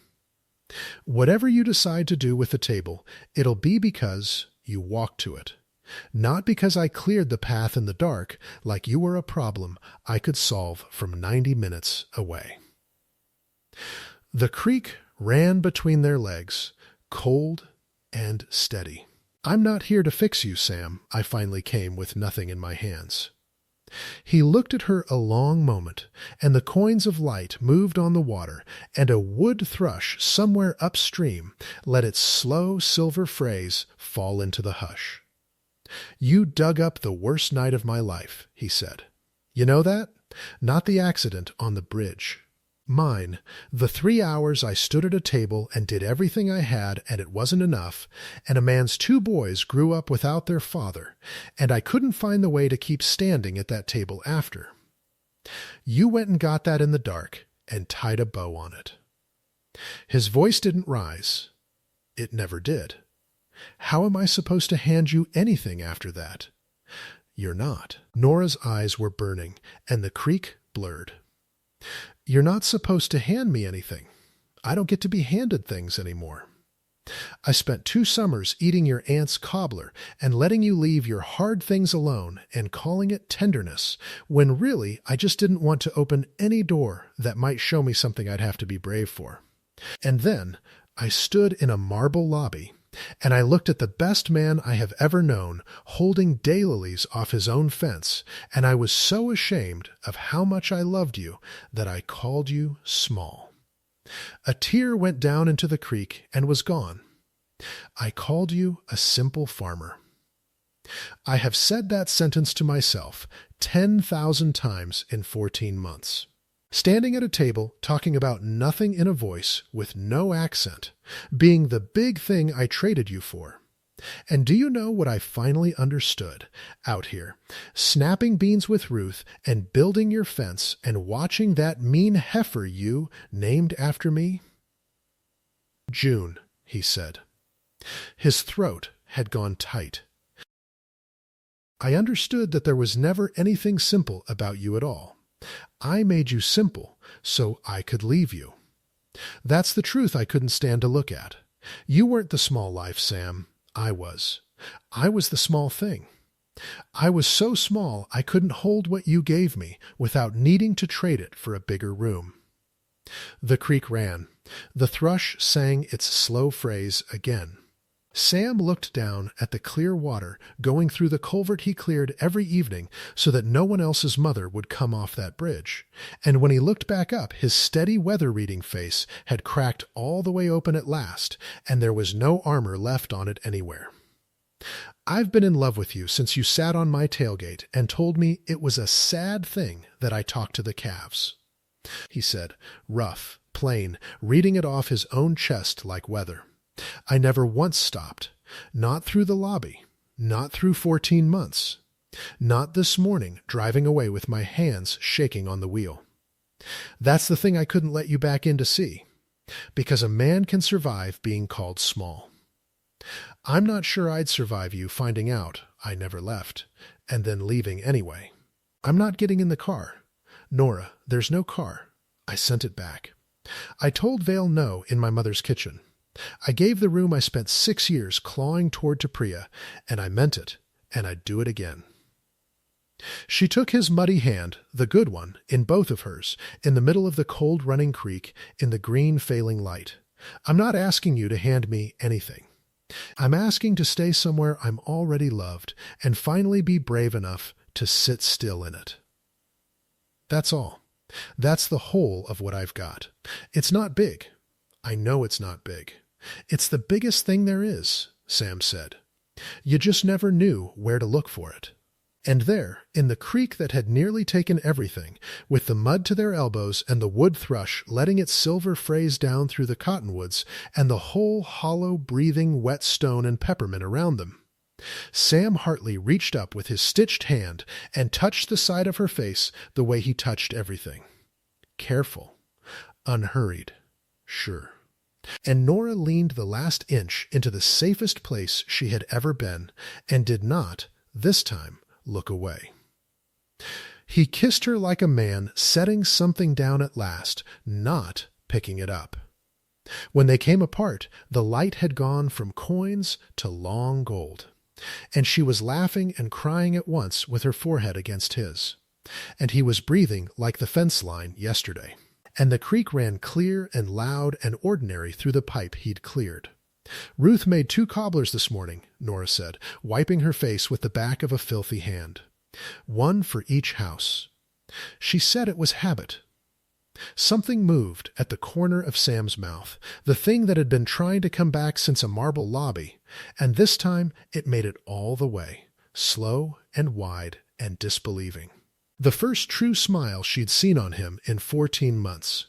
Whatever you decide to do with the table, it'll be because you walked to it, not because I cleared the path in the dark like you were a problem I could solve from 90 minutes away." The creek ran between their legs, cold and steady. "I'm not here to fix you, Sam," I finally came with nothing in my hands. He looked at her a long moment, and the coins of light moved on the water, and a wood thrush somewhere upstream let its slow silver phrase fall into the hush. "You dug up the worst night of my life," he said. "You know that? Not the accident on the bridge. Mine, the 3 hours I stood at a table and did everything I had and it wasn't enough, and a man's 2 boys grew up without their father, and I couldn't find the way to keep standing at that table after. You went and got that in the dark and tied a bow on it." His voice didn't rise. It never did. "How am I supposed to hand you anything after that?" "You're not." Nora's eyes were burning, and the creek blurred. "You're not supposed to hand me anything. I don't get to be handed things anymore. I spent 2 summers eating your aunt's cobbler and letting you leave your hard things alone and calling it tenderness, when really I just didn't want to open any door that might show me something I'd have to be brave for. And then I stood in a marble lobby, and I looked at the best man I have ever known holding daylilies off his own fence, and I was so ashamed of how much I loved you that I called you small. A tear went down into the creek and was gone. I called you a simple farmer. I have said that sentence to myself 10,000 times in 14 months. Standing at a table, talking about nothing in a voice, with no accent, being the big thing I traded you for. And do you know what I finally understood out here? Snapping beans with Ruth and building your fence and watching that mean heifer you named after me? "June," he said. His throat had gone tight. "I understood that there was never anything simple about you at all. I made you simple so I could leave you. That's the truth I couldn't stand to look at. You weren't the small life, Sam. I was. I was the small thing. I was so small I couldn't hold what you gave me without needing to trade it for a bigger room." The creek ran. The thrush sang its slow phrase again. Sam looked down at the clear water going through the culvert he cleared every evening so that no one else's mother would come off that bridge, and when he looked back up, his steady weather-reading face had cracked all the way open at last, and there was no armor left on it anywhere. "I've been in love with you since you sat on my tailgate and told me it was a sad thing that I talked to the calves," he said, rough, plain, reading it off his own chest like weather. "I never once stopped. Not through the lobby. Not through 14 months. Not this morning, driving away with my hands shaking on the wheel. That's the thing I couldn't let you back in to see. Because a man can survive being called small. I'm not sure I'd survive you finding out I never left, and then leaving anyway. I'm not getting in the car. Nora, there's no car. I sent it back. I told Vale no in my mother's kitchen. I gave the room I spent 6 years clawing toward to Priya, and I meant it, and I'd do it again." She took his muddy hand, the good one, in both of hers, in the middle of the cold running creek, in the green failing light. "I'm not asking you to hand me anything. I'm asking to stay somewhere I'm already loved, and finally be brave enough to sit still in it. That's all. That's the whole of what I've got. It's not big. I know it's not big. It's the biggest thing there is," Sam said. "You just never knew where to look for it." And there, in the creek that had nearly taken everything, with the mud to their elbows and the wood thrush letting its silver phrase down through the cottonwoods, and the whole hollow, breathing, wet stone and peppermint around them, Sam Hartley reached up with his stitched hand and touched the side of her face the way he touched everything. Careful. Unhurried. Sure. And Nora leaned the last inch into the safest place she had ever been, and did not, this time, look away. He kissed her like a man setting something down at last, not picking it up. When they came apart, the light had gone from coins to long gold, and she was laughing and crying at once with her forehead against his, and he was breathing like the fence line yesterday. and the creek ran clear and loud and ordinary through the pipe he'd cleared. "Ruth made 2 cobblers this morning," Nora said, wiping her face with the back of a filthy hand. "One for each house. She said it was habit." Something moved at the corner of Sam's mouth, the thing that had been trying to come back since a marble lobby, and this time it made it all the way, slow and wide and disbelieving. The first true smile she'd seen on him in 14 months.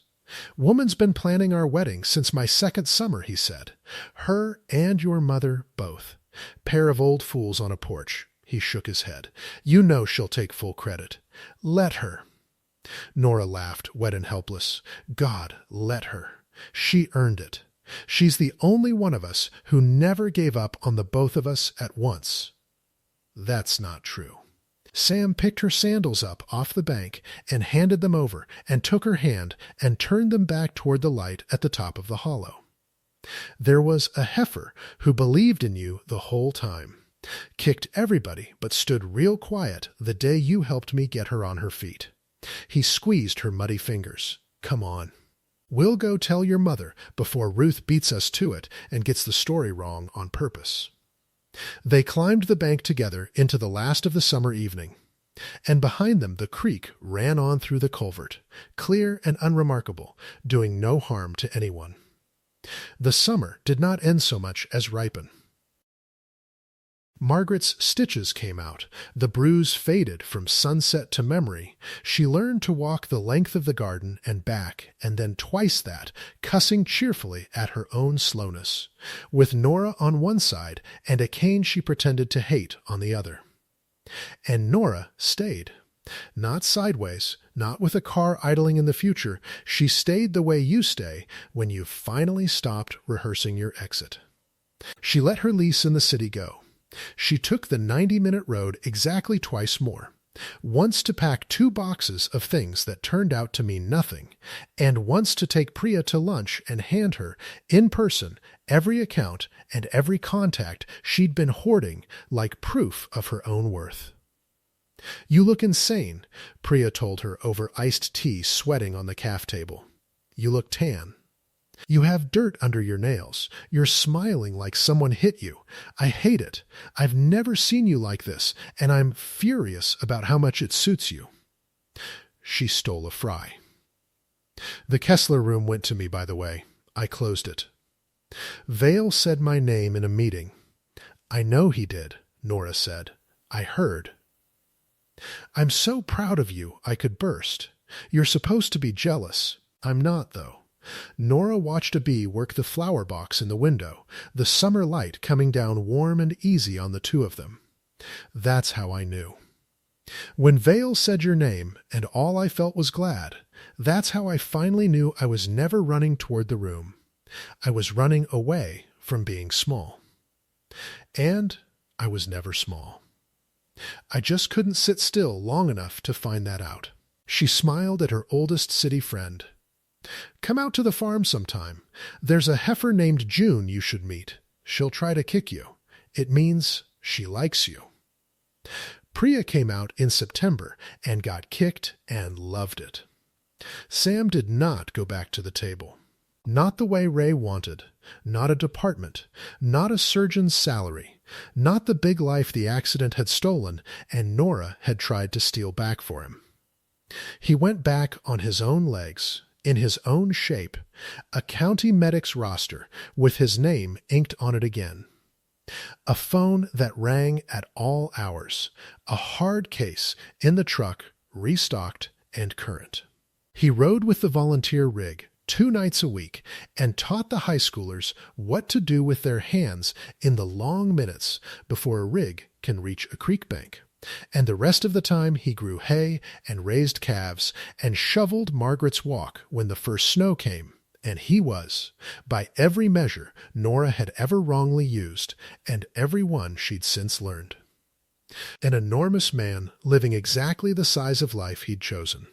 "Woman's been planning our wedding since my 2nd summer," he said. "Her and your mother both. Pair of old fools on a porch." He shook his head. "You know she'll take full credit. Let her." Nora laughed, wet and helpless. "God, let her. She earned it. She's the only one of us who never gave up on the both of us at once." "That's not true." Sam picked her sandals up off the bank and handed them over and took her hand and turned them back toward the light at the top of the hollow. "There was a heifer who believed in you the whole time. Kicked everybody but stood real quiet the day you helped me get her on her feet." He squeezed her muddy fingers. "Come on. We'll go tell your mother before Ruth beats us to it and gets the story wrong on purpose." They climbed the bank together into the last of the summer evening, and behind them the creek ran on through the culvert, clear and unremarkable, doing no harm to anyone. The summer did not end so much as ripen. Margaret's stitches came out, the bruise faded from sunset to memory. She learned to walk the length of the garden and back, and then twice that, cussing cheerfully at her own slowness, with Nora on one side and a cane she pretended to hate on the other. And Nora stayed. Not sideways, not with a car idling in the future. She stayed the way you stay when you've finally stopped rehearsing your exit. She let her lease in the city go. She took the 90-minute road exactly twice more, once to pack 2 boxes of things that turned out to mean nothing, and once to take Priya to lunch and hand her, in person, every account and every contact she'd been hoarding like proof of her own worth. "You look insane," Priya told her over iced tea sweating on the calf table. "You look tan. You have dirt under your nails. You're smiling like someone hit you. I hate it. I've never seen you like this, and I'm furious about how much it suits you." She stole a fry. "The Kessler room went to me, by the way. I closed it." "Vale said my name in a meeting." "I know he did," Nora said. "I heard." "I'm so proud of you I could burst. You're supposed to be jealous. I'm not, though." Nora watched a bee work the flower box in the window, the summer light coming down warm and easy on the 2 of them. "That's how I knew. When Vale said your name, and all I felt was glad, that's how I finally knew I was never running toward the room. I was running away from being small. And I was never small. I just couldn't sit still long enough to find that out." She smiled at her oldest city friend. "Come out to the farm sometime. There's a heifer named June you should meet. She'll try to kick you. It means she likes you." Priya came out in September and got kicked and loved it. Sam did not go back to the table. Not the way Ray wanted. Not a department. Not a surgeon's salary. Not the big life the accident had stolen and Nora had tried to steal back for him. He went back on his own legs, in his own shape, a county medic's roster with his name inked on it again. A phone that rang at all hours, a hard case in the truck, restocked and current. He rode with the volunteer rig 2 nights a week and taught the high schoolers what to do with their hands in the long minutes before a rig can reach a creek bank. And the rest of the time he grew hay and raised calves and shoveled Margaret's walk when the first snow came, and he was, by every measure Nora had ever wrongly used, and every one she'd since learned. An enormous man living exactly the size of life he'd chosen.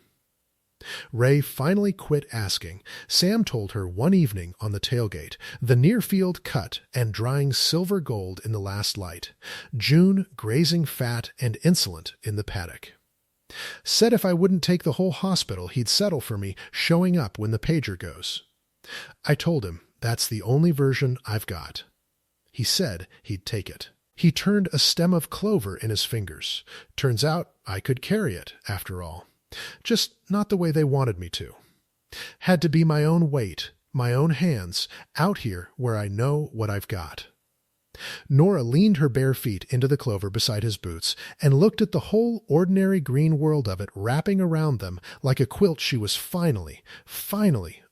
Ray finally quit asking. Sam told her one evening on the tailgate, the near field cut and drying silver gold in the last light, June grazing fat and insolent in the paddock. Said if I wouldn't take the whole hospital, he'd settle for me showing up when the pager goes. I told him that's the only version I've got. He said he'd take it. He turned a stem of clover in his fingers. Turns out I could carry it, after all. Just not the way they wanted me to. Had to be my own weight, my own hands, out here where I know what I've got. Nora leaned her bare feet into the clover beside his boots and looked at the whole ordinary green world of it wrapping around them like a quilt she was finally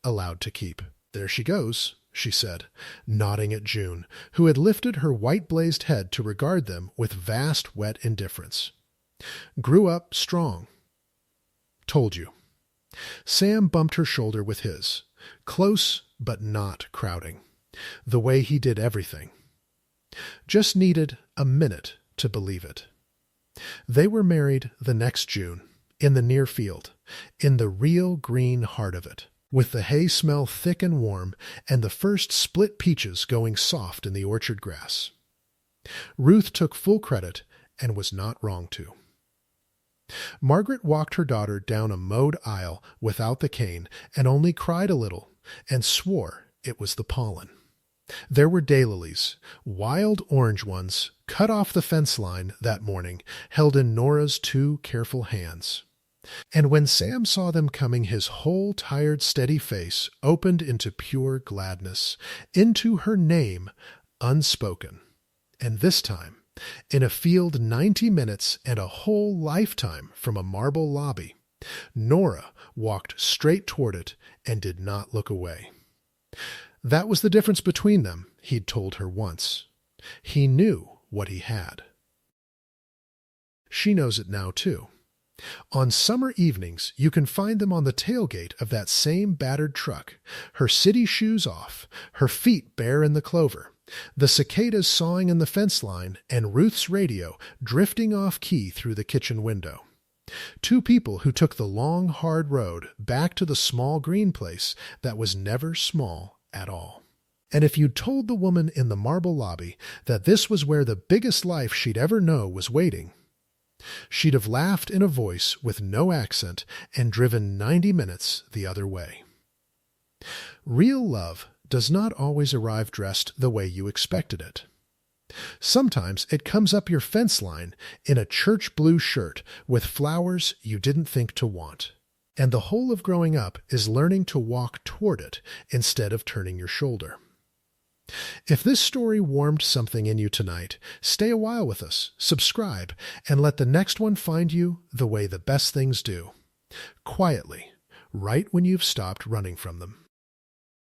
allowed to keep. There she goes, she said, nodding at June, who had lifted her white-blazed head to regard them with vast, wet indifference. Grew up strong. Told you. Sam bumped her shoulder with his, close but not crowding, the way he did everything. Just needed a minute to believe it. They were married the next June, in the near field, in the real green heart of it, with the hay smell thick and warm and the first split peaches going soft in the orchard grass. Ruth took full credit and was not wrong to. Margaret walked her daughter down a mowed aisle without the cane and only cried a little and swore it was the pollen. There were daylilies, wild orange ones, cut off the fence line that morning, held in Nora's 2 careful hands. And when Sam saw them coming, his whole tired, steady face opened into pure gladness, into her name unspoken. And this time, in a field 90 minutes and a whole lifetime from a marble lobby, Nora walked straight toward it and did not look away. That was the difference between them, he'd told her once. He knew what he had. She knows it now, too. On summer evenings, you can find them on the tailgate of that same battered truck, her city shoes off, her feet bare in the clover, the cicadas sawing in the fence line, and Ruth's radio drifting off key through the kitchen window. 2 people who took the long, hard road back to the small green place that was never small at all. And if you'd told the woman in the marble lobby that this was where the biggest life she'd ever know was waiting, she'd have laughed in a voice with no accent and driven 90 minutes the other way. Real love does not always arrive dressed the way you expected it. Sometimes it comes up your fence line in a church blue shirt with flowers you didn't think to want. And the whole of growing up is learning to walk toward it instead of turning your shoulder. If this story warmed something in you tonight, stay a while with us, subscribe, and let the next one find you the way the best things do. Quietly, right when you've stopped running from them.